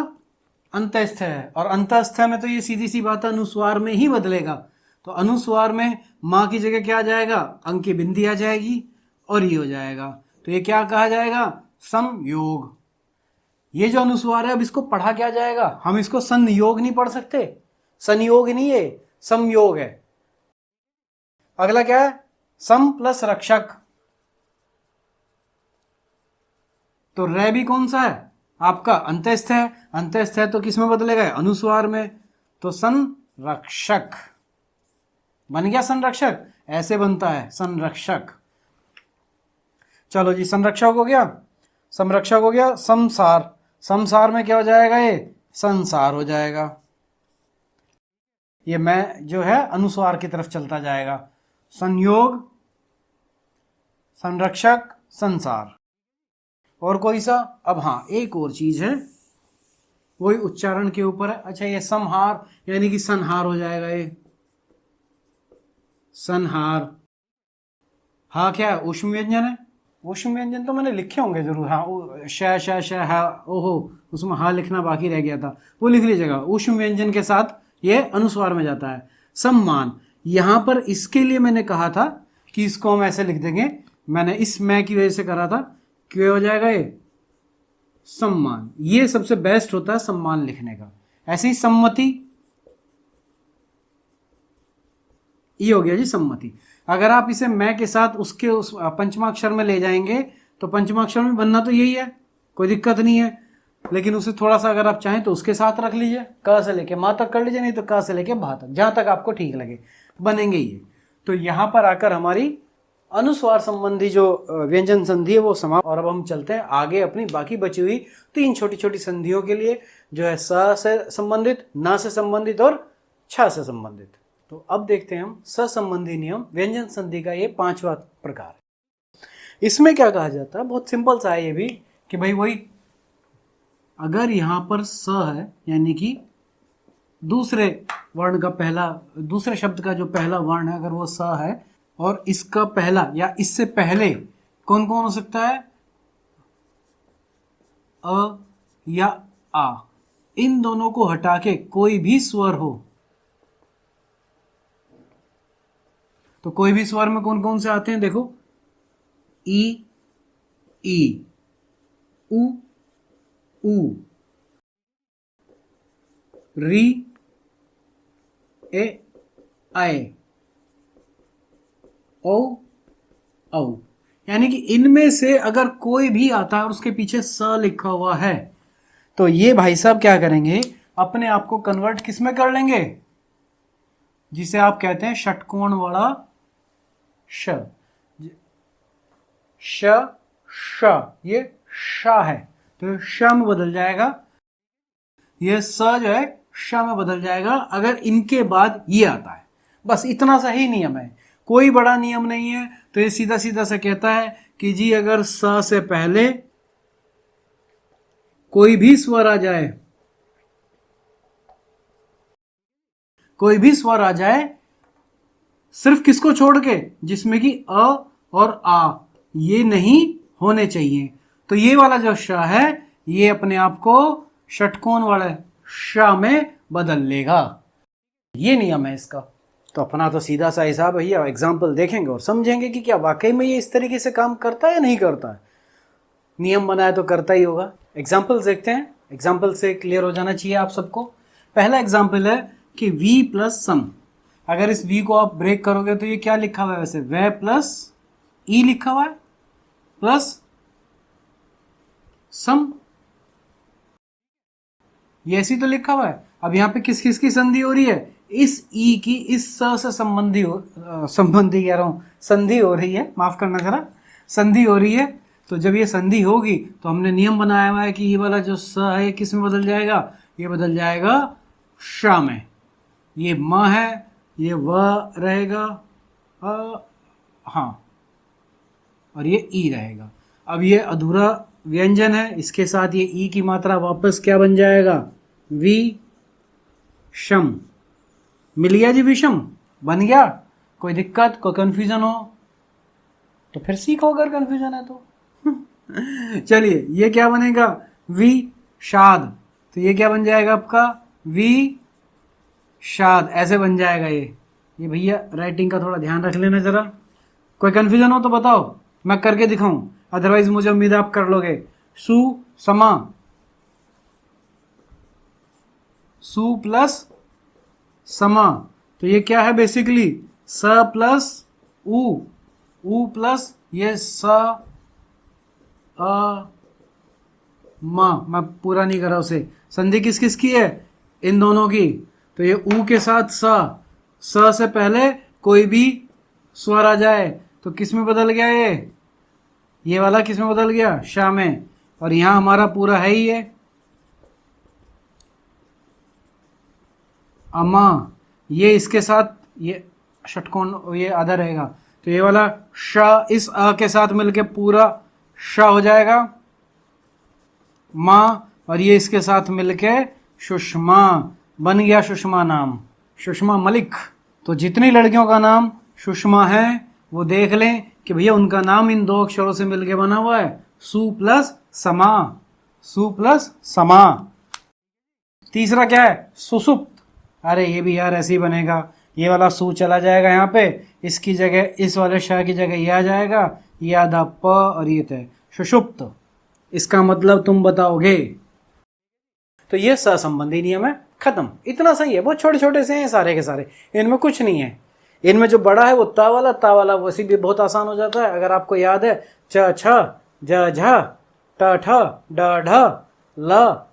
अंतस्थ है, और अंतस्थ में तो ये सीधी सी बात है अनुस्वार में ही बदलेगा। तो अनुस्वार में माँ की जगह क्या आ जाएगा? अंक की बिंदी आ जाएगी, और ये हो जाएगा। तो ये क्या कहा जाएगा? समयोग। ये जो अनुस्वार है, अब इसको पढ़ा क्या जाएगा? हम इसको संयोग नहीं पढ़ सकते, संयोग नहीं है, समयोग है। अगला क्या है? सम प्लस रक्षक। तो रे भी कौन सा है? आपका अंत्यस्थ है। अंत्यस्थ है तो किस में बदलेगा? अनुस्वार में। तो संरक्षक बन गया। संरक्षक ऐसे बनता है, संरक्षक। चलो जी, संरक्षक हो गया, संरक्षक हो गया। संसार, संसार में क्या हो जाएगा? ये संसार हो जाएगा। ये मैं जो है अनुस्वार की तरफ चलता जाएगा। संयोग, संरक्षक, संसार। और कोई सा? अब हाँ, एक और चीज है, वही उच्चारण के ऊपर है। अच्छा, ये संहार यानी कि संहार हो जाएगा। ये संहार। हाँ क्या है? ऊष्म व्यंजन है। ऊष्म व्यंजन तो मैंने लिखे होंगे जरूर। हाँ, श श श हा, ओहो, उसमें हाँ लिखना बाकी रह गया था, वो लिख लीजिएगा। ऊष्म व्यंजन के साथ ये अनुस्वार में जाता है। सम्मान, यहां पर इसके लिए मैंने कहा था कि इसको हम ऐसे लिख देंगे, मैंने इस मैं की वजह से करा था। क्यों हो जाएगा ये? सम्मान। ये सबसे बेस्ट होता है सम्मान लिखने का। ऐसे ही सम्मति, ये हो गया जी सम्मति। अगर आप इसे मैं के साथ उसके उस पंचमाक्षर में ले जाएंगे तो पंचमाक्षर में बनना तो यही है, कोई दिक्कत नहीं है। लेकिन उसे थोड़ा सा अगर आप चाहें तो उसके साथ रख लीजिए, क से लेके माँ तक कर लीजिए, नहीं तो क से लेके भा तक, जहां तक आपको ठीक लगे बनेंगे ये। तो यहां पर आकर हमारी अनुस्वार संबंधी जो व्यंजन संधि है वो समाप्त। और अब हम चलते हैं आगे अपनी बाकी बची हुई 3 छोटी छोटी संधियों के लिए, जो है स से संबंधित, ना से संबंधित और छ से संबंधित। तो अब देखते हैं हम ससंबंधी नियम, व्यंजन संधि का ये 5वां प्रकार। इसमें क्या कहा जाता है? बहुत सिंपल सा है ये भी, कि भाई वही, अगर यहां पर स है यानी कि दूसरे वर्ण का पहला, दूसरे शब्द का जो पहला वर्ण है अगर वो स है, और इसका पहला या इससे पहले कौन कौन हो सकता है? अ या आ, इन दोनों को हटा के कोई भी स्वर हो, तो कोई भी स्वर में कौन कौन से आते हैं? देखो, ई, ई, उ, ऊ, री, ए, आए, ओ, औ। यानी कि इनमें से अगर कोई भी आता है और उसके पीछे स लिखा हुआ है, तो ये भाई साहब क्या करेंगे? अपने आप को कन्वर्ट किस में कर लेंगे? जिसे आप कहते हैं षटकोण वाला श। श, श, ये श है तो श में बदल जाएगा। ये स जो है श में बदल जाएगा अगर इनके बाद ये आता है। बस इतना सा ही नियम है, कोई बड़ा नियम नहीं है। तो ये सीधा सीधा सा कहता है कि जी अगर स से पहले कोई भी स्वर आ जाए, कोई भी स्वर आ जाए, सिर्फ किसको छोड़ के, जिसमें कि अ और आ ये नहीं होने चाहिए। तो ये वाला जो श है ये अपने आप को षटकोण वाले श में बदल लेगा। ये नियम है इसका। तो अपना तो सीधा सा हिसाब है, ये एग्जाम्पल देखेंगे और समझेंगे कि क्या वाकई में ये इस तरीके से काम करता है या नहीं करता है। नियम बनाए तो करता ही होगा। एग्जाम्पल्स देखते हैं, एग्जाम्पल से क्लियर हो जाना चाहिए आप सबको। पहला एग्जाम्पल है कि v प्लस सम। अगर इस v को आप ब्रेक करोगे तो ये क्या लिखा हुआ है वैसे, व प्लस ई लिखा हुआ है प्लस सम, ये ऐसी तो लिखा हुआ है। अब यहाँ पे किस किस की संधि हो रही है, इस ई की इस स से संबंधी कह रहा हूं, संधि हो रही है, माफ करना जरा, संधि हो रही है। तो जब ये संधि होगी तो हमने नियम बनाया हुआ है कि ये वाला जो स है किस में बदल जाएगा, ये बदल जाएगा श में। ये म है, ये व रहेगा, हाँ, और ये ई रहेगा। अब ये अधूरा व्यंजन है, इसके साथ ये ई की मात्रा वापस क्या बन जाएगा, वि शम। मिल गया जी, विषम बन गया। कोई दिक्कत, कोई कंफ्यूजन हो तो फिर सीखो अगर कंफ्यूजन है तो। चलिए ये क्या बनेगा, विषाद। तो ये क्या बन जाएगा आपका, विषाद, ऐसे बन जाएगा ये भैया राइटिंग का थोड़ा ध्यान रख लेना जरा। कोई कंफ्यूजन हो तो बताओ, मैं करके दिखाऊं, अदरवाइज मुझे उम्मीद आप कर लोगे। सु समा, सु प्लस समा, तो ये क्या है बेसिकली, स प्लस उ प्लस ये स अ म। मैं पूरा नहीं करा उसे। संधि किस किस की है, इन दोनों की। तो ये उ के साथ स से पहले कोई भी स्वर आ जाए तो किस में बदल गया, ये वाला किस में बदल गया, श में। और यहां हमारा पूरा है ही है अमा, ये इसके साथ ये षटकोण ये आधा रहेगा। तो ये वाला श इस अ के साथ मिलके पूरा श हो जाएगा माँ, और ये इसके साथ मिलके सुषमा बन गया, सुषमा नाम, सुषमा मलिक। तो जितनी लड़कियों का नाम सुषमा है वो देख लें कि भैया उनका नाम इन दो अक्षरों से मिलके बना हुआ है, सु प्लस समा, सु प्लस समा। तीसरा क्या है, सुसुप्त। अरे ये भी यार ऐसे ही बनेगा, ये वाला सु चला जाएगा यहाँ पे, इसकी जगह इस वाले श की जगह ये आ जाएगा, ये आधा प और ये तय, सुषुप्त। इसका मतलब तुम बताओगे। तो ये सहसंबंधी नियम है, खत्म। इतना सही है, बहुत छोटे छोटे से हैं सारे के सारे, इनमें कुछ नहीं है। इनमें जो बड़ा है वो ता वाला वैसे भी बहुत आसान हो जाता है। अगर आपको याद है, च छ ज झ ट ठ ड ढ ल,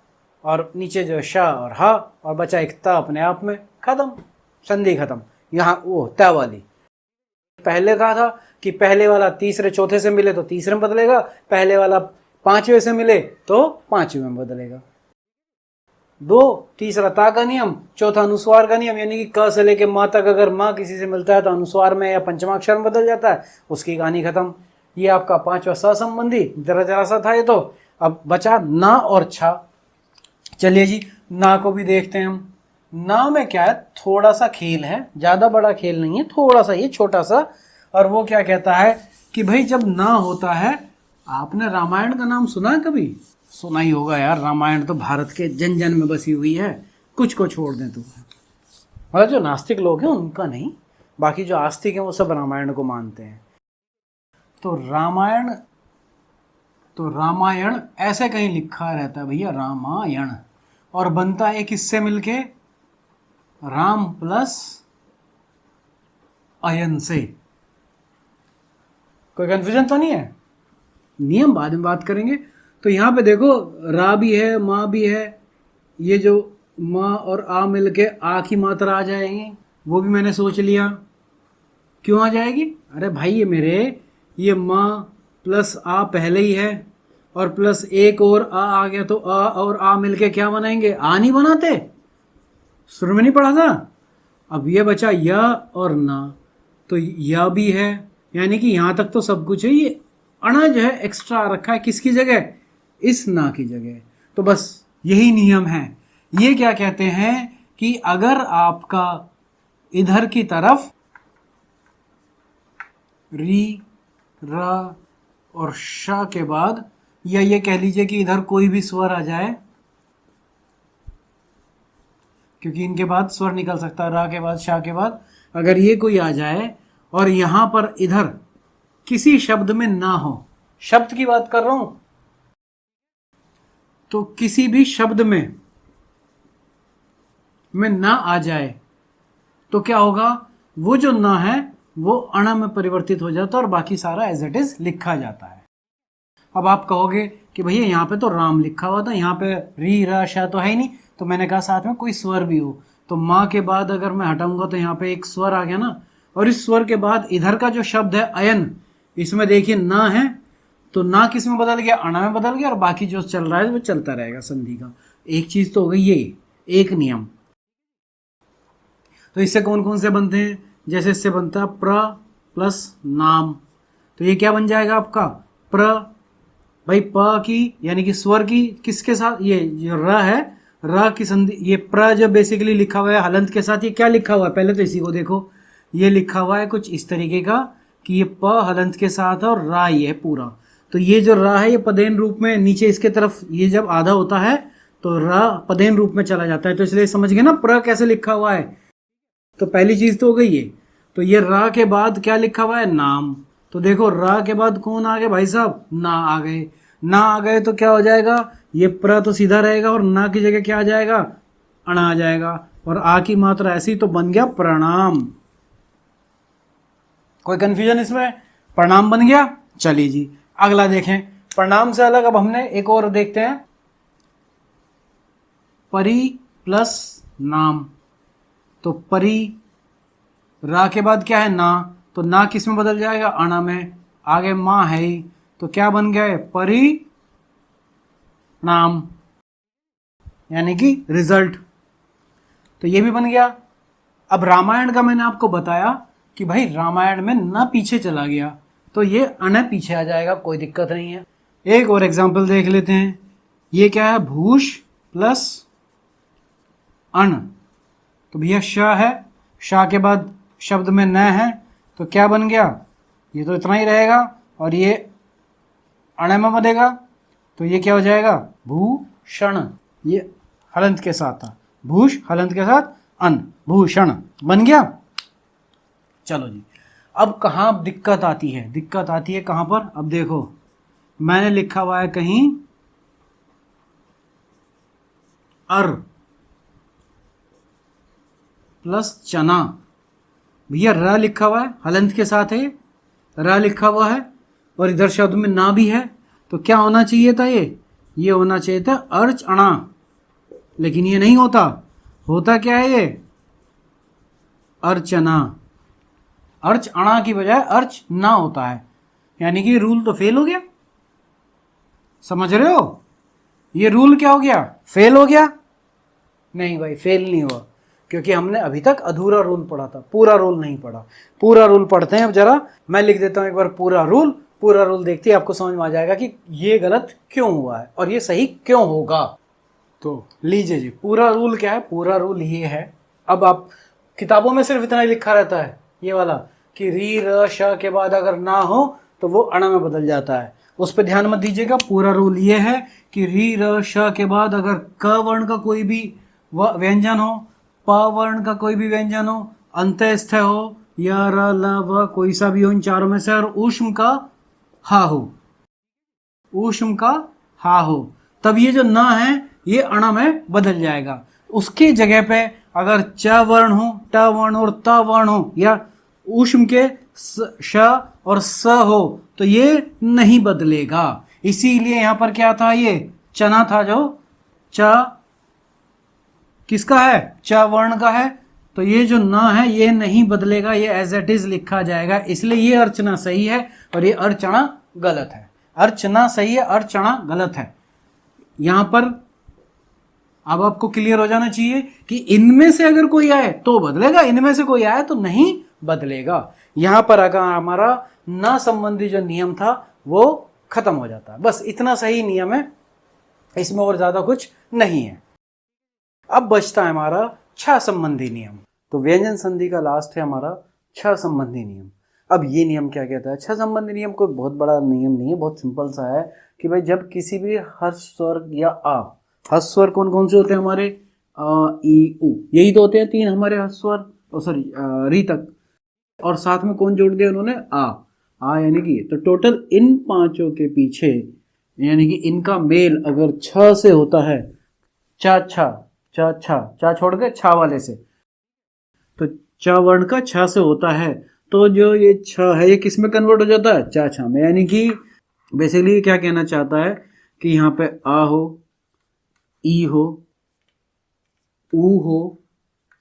और नीचे जो श और ह, और बचा एक ता अपने आप में, खत्म, संधि खत्म। यहाँ वो ता वाली पहले कहा था कि पहले वाला तीसरे चौथे से मिले तो तीसरे में बदलेगा, पहले वाला पांचवें से मिले तो पांचवें में बदलेगा। दो, तीसरा ता का नियम, चौथा अनुस्वार का नियम, यानी कि क से लेके माँ तक अगर माँ किसी से मिलता है तो अनुस्वार में या पंचमाक्षर में बदल जाता है, उसकी कहानी खत्म। ये आपका पांचवा सहसंबंधी, जरा सा था ये तो। अब बचा ना और छा। चलिए जी, ना को भी देखते हैं हम। ना में क्या है, थोड़ा सा खेल है, ज्यादा बड़ा खेल नहीं है, थोड़ा सा ये छोटा सा। और वो क्या कहता है कि भाई जब ना होता है, आपने रामायण का नाम सुना है कभी? सुना ही होगा यार, रामायण तो भारत के जन जन में बसी हुई है, कुछ को छोड़ दें तो। मतलब जो नास्तिक लोग हैं उनका नहीं, बाकी जो आस्तिक हैं वो सब रामायण को मानते हैं। तो रामायण ऐसे कहीं लिखा रहता है भैया, रामायण, और बनता है किससे मिलके, राम प्लस अयन से। कोई कंफ्यूजन तो नहीं है? नियम बाद में बात करेंगे। तो यहां पे देखो, रा भी है, माँ भी है, ये जो माँ और आ मिलके आ की मात्रा आ जाएगी, वो भी मैंने सोच लिया। क्यों आ जाएगी? अरे भाई ये मेरे, ये माँ प्लस आ पहले ही है, और प्लस एक और आ गया, तो आ और आ मिलके क्या बनाएंगे, आ नहीं बनाते? शुरू में नहीं पढ़ा था? अब ये बचा य और ना, तो या भी है, यानी कि यहां तक तो सब कुछ है। ये अणा जो है एक्स्ट्रा रखा है किसकी जगह, इस ना की जगह। तो बस यही नियम है। ये क्या कहते हैं कि अगर आपका इधर की तरफ री, र और श के बाद, या ये कह लीजिए कि इधर कोई भी स्वर आ जाए, क्योंकि इनके बाद स्वर निकल सकता है, रा के बाद शा के बाद, अगर ये कोई आ जाए और यहां पर इधर किसी शब्द में ना हो, शब्द की बात कर रहा हूं, तो किसी भी शब्द में ना आ जाए तो क्या होगा, वो जो ना है वो अण में परिवर्तित हो जाता है और बाकी सारा एज इट इज लिखा जाता है। अब आप कहोगे कि भैया यहाँ पे तो राम लिखा हुआ था, यहाँ पे री रा शा तो है ही नहीं, तो मैंने कहा साथ में कोई स्वर भी हो, तो माँ के बाद अगर मैं हटाऊंगा तो यहाँ पे एक स्वर आ गया ना, और इस स्वर के बाद इधर का जो शब्द है अयन, इसमें देखिए ना है, तो ना किस में बदल गया, अणा में बदल गया, और बाकी जो चल रहा है वो चलता रहेगा संधि का। एक चीज तो हो गई ये, एक नियम। तो इससे कौन कौन से बनते हैं, जैसे इससे बनता है प्र प्लस नाम, तो ये क्या बन जाएगा आपका प्र, भाई प की यानी कि स्वर की किसके साथ, ये जो र है, र की संधि, ये प्र जब बेसिकली लिखा हुआ है हलंत के साथ, ये क्या लिखा हुआ है पहले तो इसी को देखो, ये लिखा हुआ है कुछ इस तरीके का कि ये प हलंत के साथ और रा ये है पूरा, तो ये जो रा है ये पदेन रूप में नीचे इसके तरफ, ये जब आधा होता है तो रा पदेन रूप में चला जाता है, तो इसलिए समझ गए ना प्र कैसे लिखा हुआ है। तो पहली चीज तो हो गई ये। तो ये रा के बाद क्या लिखा हुआ है, नाम, तो देखो रा के बाद कौन आ गए भाई साहब, ना आ गए, ना आ गए तो क्या हो जाएगा, ये प्र तो सीधा रहेगा और ना की जगह क्या आ जाएगा, अणा आ जाएगा, और आ की मात्रा ऐसी, तो बन गया प्रणाम। कोई कंफ्यूजन इसमें, प्रणाम बन गया। चलिए जी अगला देखें, प्रणाम से अलग अब हमने एक और देखते हैं, परि प्लस नाम, तो परि रा के बाद क्या है ना, तो ना किस में बदल जाएगा, अणा में, आगे मां है ही, तो क्या बन गया है परि नाम, यानी कि रिजल्ट, तो ये भी बन गया। अब रामायण का मैंने आपको बताया कि भाई रामायण में ना पीछे चला गया तो ये अण पीछे आ जाएगा, कोई दिक्कत नहीं है। एक और एग्जांपल देख लेते हैं, ये क्या है भूष प्लस अण, तो भैया श है, शाह के बाद शब्द में न है, तो क्या बन गया, ये तो इतना ही रहेगा और ये अण में बनेगा, तो ये क्या हो जाएगा भूषण, ये हलंत के साथ था, भूष हलंत के साथ अन, भूषण बन गया। चलो जी अब कहाँ दिक्कत आती है, दिक्कत आती है कहाँ पर, अब देखो मैंने लिखा हुआ है कहीं अर प्लस चना, भैया र लिखा हुआ है हलंत के साथ है, र लिखा हुआ है और इधर शब्द में ना भी है, तो क्या होना चाहिए था, ये होना चाहिए था अर्च अणा, लेकिन ये नहीं होता, होता क्या है ये अर्चना, अर्च अणा की बजाय अर्च ना होता है, यानी कि रूल तो फेल हो गया, समझ रहे हो, ये रूल क्या हो गया, फेल हो गया। नहीं भाई फेल नहीं हुआ, क्योंकि हमने अभी तक अधूरा रूल पढ़ा था, पूरा रूल नहीं पढ़ा, पूरा रूल पढ़ते हैं। अब जरा मैं लिख देता हूं एक बार पूरा रूल, पूरा रूल देखते ही आपको समझ में आ जाएगा कि ये गलत क्यों हुआ है और ये सही क्यों होगा। तो लीजिए जी पूरा रूल क्या है, पूरा रूल ये है, अब आप किताबों में सिर्फ इतना ही लिखा रहता है ये वाला कि री र श के बाद अगर ना हो तो वो अण में बदल जाता है, उस पर ध्यान मत दीजिएगा। पूरा रूल ये है कि री र श के बाद अगर क वर्ण का कोई भी व्यंजन हो, प वर्ण का कोई भी व्यंजन हो, अंत्यस्थ हो या र ल व कोई सा भी हो इन चारों में से, और ऊष्म का हा हो, ऊष्म का हा हो, तब ये जो न है ये अण में बदल जाएगा। उसकी जगह पे अगर च वर्ण हो, ट वर्ण और त वर्ण हो, या ऊष्म के श और स हो, तो ये नहीं बदलेगा। इसीलिए यहां पर क्या था, ये चना था, जो च किसका है, च वर्ण का है, तो ये जो न है ये नहीं बदलेगा, ये एज इट इज लिखा जाएगा। इसलिए ये अर्चना सही है और ये अर्चना गलत है, अर्चना सही है, अर्चना गलत है। यहां पर अब आपको क्लियर हो जाना चाहिए कि इनमें से अगर कोई आए तो बदलेगा, इनमें से कोई आए तो नहीं बदलेगा। यहां पर अगर हमारा ना संबंधी जो नियम था वो खत्म हो जाता है। बस इतना सही नियम है, इसमें और ज्यादा कुछ नहीं है। अब बचता है हमारा छह संबंधी नियम। तो व्यंजन संधि का लास्ट है हमारा छह संबंधी नियम। अब ये नियम क्या कहता है? छह संबंधी नियम कोई बहुत बड़ा नियम नहीं है, बहुत सिंपल सा है कि भाई जब किसी भी हर्ष स्वर या आ, हर्ष स्वर कौन कौन से होते हैं हमारे? आ, ई, उ, यही तो होते हैं तीन हमारे हर्ष स्वर, सॉरी री तक, और साथ में कौन जोड़ दिया उन्होंने? आ यानी कि, तो टोटल इन पांचों के पीछे यानी कि इनका मेल अगर छ से होता है, चा छा, चा छा, चा छोड़ के छा वाले से, तो च वर्ण का छ से होता है, तो जो ये छ है ये किस में कन्वर्ट हो जाता है? चा छा में। यानी कि बेसिकली क्या कहना चाहता है कि यहाँ पे आ हो, ई हो, ऊ हो,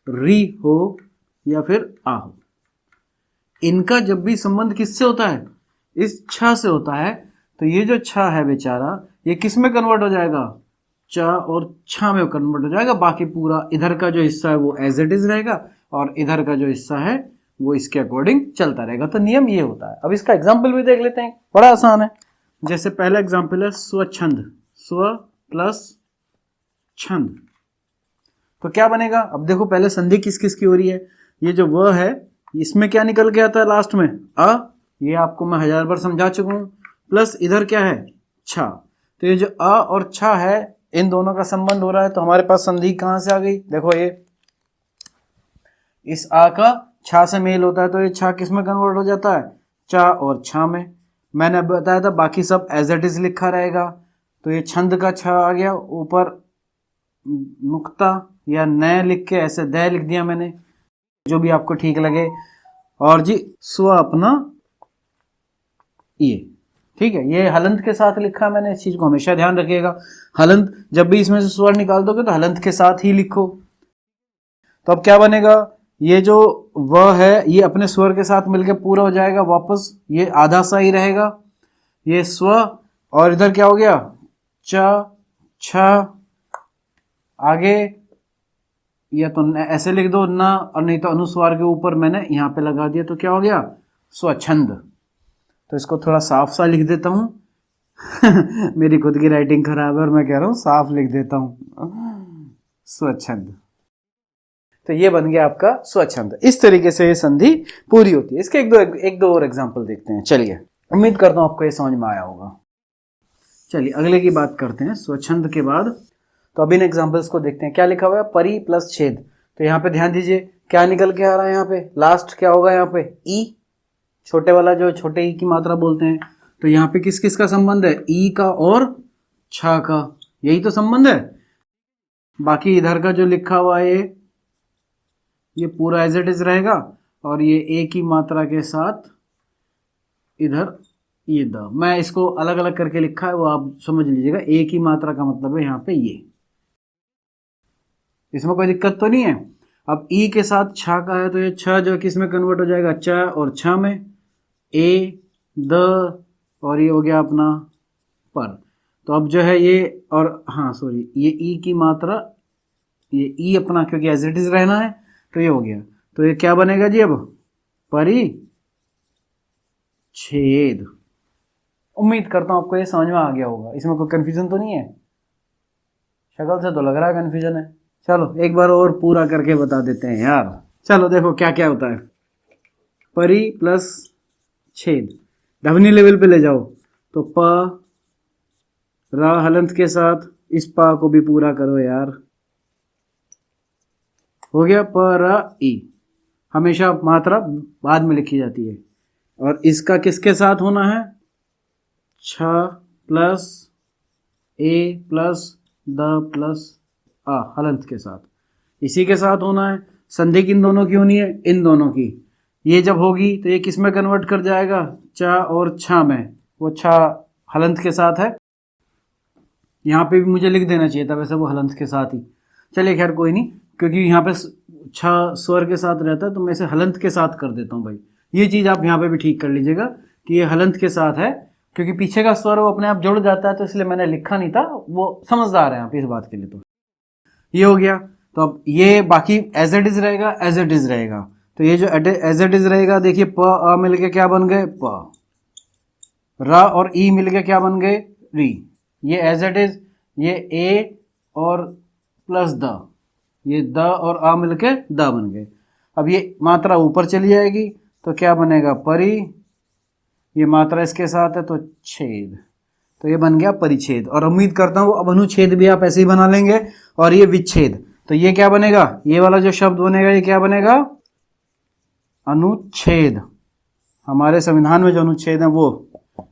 री हो या फिर आ हो, इनका जब भी संबंध किससे होता है? इस छ से होता है। तो ये जो छ है बेचारा, ये किस में कन्वर्ट हो जाएगा? च और छ में कन्वर्ट हो जाएगा। बाकी पूरा इधर का जो हिस्सा है वो एज इट इज रहेगा और इधर का जो हिस्सा है वो इसके अकॉर्डिंग चलता रहेगा। तो नियम ये होता है। अब इसका एग्जाम्पल भी देख लेते हैं, बड़ा आसान है। जैसे पहला एग्जाम्पल है स्वच्छंद, स्व प्लस छंद, तो क्या बनेगा? अब देखो पहले संधि किस किस की हो रही है। ये जो व है इसमें क्या निकल के आता है लास्ट में? अ, ये आपको मैं 1000 बार समझा चुका हूं। प्लस इधर क्या है? छ। तो ये जो अ और छ है इन दोनों का संबंध हो रहा है, तो हमारे पास संधि कहां से आ गई? देखो ये इस आ का छ से मेल होता है, तो ये छ किस में कन्वर्ट हो जाता है? च और छ में। मैंने बताया था बाकी सब एज इट इज लिखा रहेगा। तो ये छंद का छ आ गया, ऊपर नुक्ता या न लिख के ऐसे द लिख दिया मैंने, जो भी आपको ठीक लगे। और जी स्व अपना ये, ठीक है, ये हलंत के साथ लिखा मैंने। इस चीज को हमेशा ध्यान रखिएगा, हलंत जब भी इसमें से स्वर निकाल दोगे तो हलंत के साथ ही लिखो। तो अब क्या बनेगा? ये जो व है ये अपने स्वर के साथ मिलके पूरा हो जाएगा वापस, ये आधा सा ही रहेगा, ये स्व। और इधर क्या हो गया? च छ, आगे या तो ऐसे लिख दो ना, और नहीं तो अनुस्वार के ऊपर मैंने यहां पे लगा दिया, तो क्या हो गया? स्वच्छंद। तो इसको थोड़ा साफ सा लिख देता हूं मेरी खुद की राइटिंग खराब है और मैं कह रहा हूं साफ लिख देता हूं, स्वच्छंद। तो ये बन गया आपका स्वच्छंद। इस तरीके से ये संधि पूरी होती है। इसके एक दो और एग्जांपल देखते हैं। चलिए, उम्मीद करता हूं आपको ये समझ में आया होगा। चलिए अगले की बात करते हैं स्वच्छंद के बाद। तो अब इन एग्जांपल्स को देखते हैं। क्या लिखा हुआ है? परि प्लस छेद। तो यहाँ पे ध्यान दीजिए क्या निकल के आ रहा है, यहाँ पे लास्ट क्या होगा? यहाँ पे ई, छोटे वाला जो छोटे ई की मात्रा बोलते हैं। तो यहाँ पे किस किस का संबंध है? ई का और छ का, यही तो संबंध है। बाकी इधर का जो लिखा हुआ है ये पूरा एज इट इज रहेगा, और ये ए की मात्रा के साथ इधर ये द, मैं इसको अलग अलग करके लिखा है वो आप समझ लीजिएगा। ए की मात्रा का मतलब है यहाँ पे ये, इसमें कोई दिक्कत तो नहीं है। अब ई के साथ छ का है, तो ये छ जो किस में कन्वर्ट हो जाएगा? च और छ में, ए द, और ये हो गया अपना पर। तो अब जो है ये, और हाँ सॉरी, ये ई की मात्रा, ये ई अपना क्योंकि एज इट इज रहना है, तो ये हो गया। तो ये क्या बनेगा जी? अब परिच्छेद। उम्मीद करता हूं आपको ये समझ में आ गया होगा, इसमें कोई कंफ्यूजन तो नहीं है? शक्ल से तो लग रहा है कंफ्यूजन है। चलो एक बार और पूरा करके बता देते हैं यार। चलो देखो क्या क्या होता है। परि प्लस छेद, ध्वनि लेवल पे ले जाओ, तो प, रा हलंत के साथ इस पा को भी पूरा करो यार, हो गया प र ई। हमेशा मात्रा बाद में लिखी जाती है। और इसका किसके साथ होना है? छ प्लस ए प्लस द प्लस आ, हलंत के साथ, इसी के साथ होना है। संधि किन दोनों की होनी है? इन दोनों की। ये जब होगी तो ये किस में कन्वर्ट कर जाएगा? च और छ में। वो छ हलंत के साथ है, यहाँ पे भी मुझे लिख देना चाहिए था वैसे वो हलंत के साथ ही। चलिए खैर कोई नहीं, क्योंकि यहाँ पे छ स्वर के साथ रहता है तो मैं इसे हलंत के साथ कर देता हूँ भाई। ये चीज़ आप यहाँ पे भी ठीक कर लीजिएगा कि ये हलंत के साथ है, क्योंकि पीछे का स्वर वो अपने आप जुड़ जाता है, तो इसलिए मैंने लिखा नहीं था। वो समझदार है आप इस बात के लिए। तो ये हो गया। तो अब ये बाकी एज इट इज रहेगा, एज इट इज रहेगा। तो ये जो एज इट इज रहेगा, देखिए प अ मिलके क्या बन गए प, रा और ई मिलके क्या बन गए री। ये एज इट इज, ये ए और प्लस द, ये द और आ मिलके द बन गए। अब ये मात्रा ऊपर चली जाएगी तो क्या बनेगा परी, ये मात्रा इसके साथ है तो छेद, तो ये बन गया परिच्छेद। और उम्मीद करता हूँ अब अनुच्छेद भी आप ऐसे ही बना लेंगे। और ये विच्छेद, तो ये क्या बनेगा, ये वाला जो शब्द बनेगा ये क्या बनेगा अनुच्छेद, हमारे संविधान में जो अनुच्छेद है वो।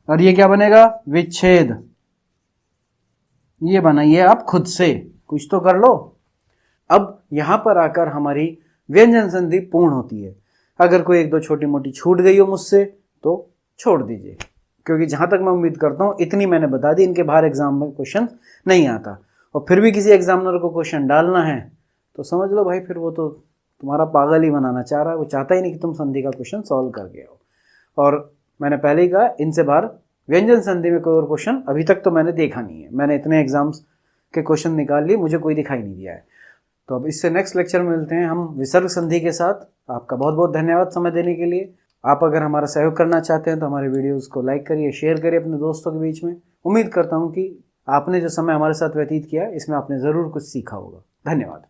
और ये क्या बनेगा विच्छेद। ये बनाइए आप खुद से, कुछ तो कर लो। अब यहां पर आकर हमारी व्यंजन संधि पूर्ण होती है। अगर कोई एक दो छोटी मोटी छूट गई हो मुझसे तो छोड़ दीजिए, क्योंकि जहां तक मैं उम्मीद करता हूं इतनी मैंने बता दी, इनके बाहर एग्जाम में क्वेश्चन नहीं आता। और फिर भी किसी एग्जामिनर को क्वेश्चन डालना है तो समझ लो भाई फिर वो तो तुम्हारा पागल ही बनाना चाह रहा है, वो चाहता ही नहीं कि तुम संधि का क्वेश्चन सॉल्व कर गए हो। और मैंने पहले ही कहा इनसे बाहर व्यंजन संधि में कोई और क्वेश्चन अभी तक तो मैंने देखा नहीं है। मैंने इतने एग्जाम्स के क्वेश्चन निकाल लिए, मुझे कोई दिखाई नहीं दिया है। तो अब इससे नेक्स्ट लेक्चर में मिलते हैं हम विसर्ग संधि के साथ। आपका बहुत बहुत धन्यवाद समय देने के लिए। आप अगर हमारा सहयोग करना चाहते हैं तो हमारे वीडियोस को लाइक करिए, शेयर करिए अपने दोस्तों के बीच में। उम्मीद करता हूं कि आपने जो समय हमारे साथ व्यतीत किया इसमें आपने ज़रूर कुछ सीखा होगा। धन्यवाद।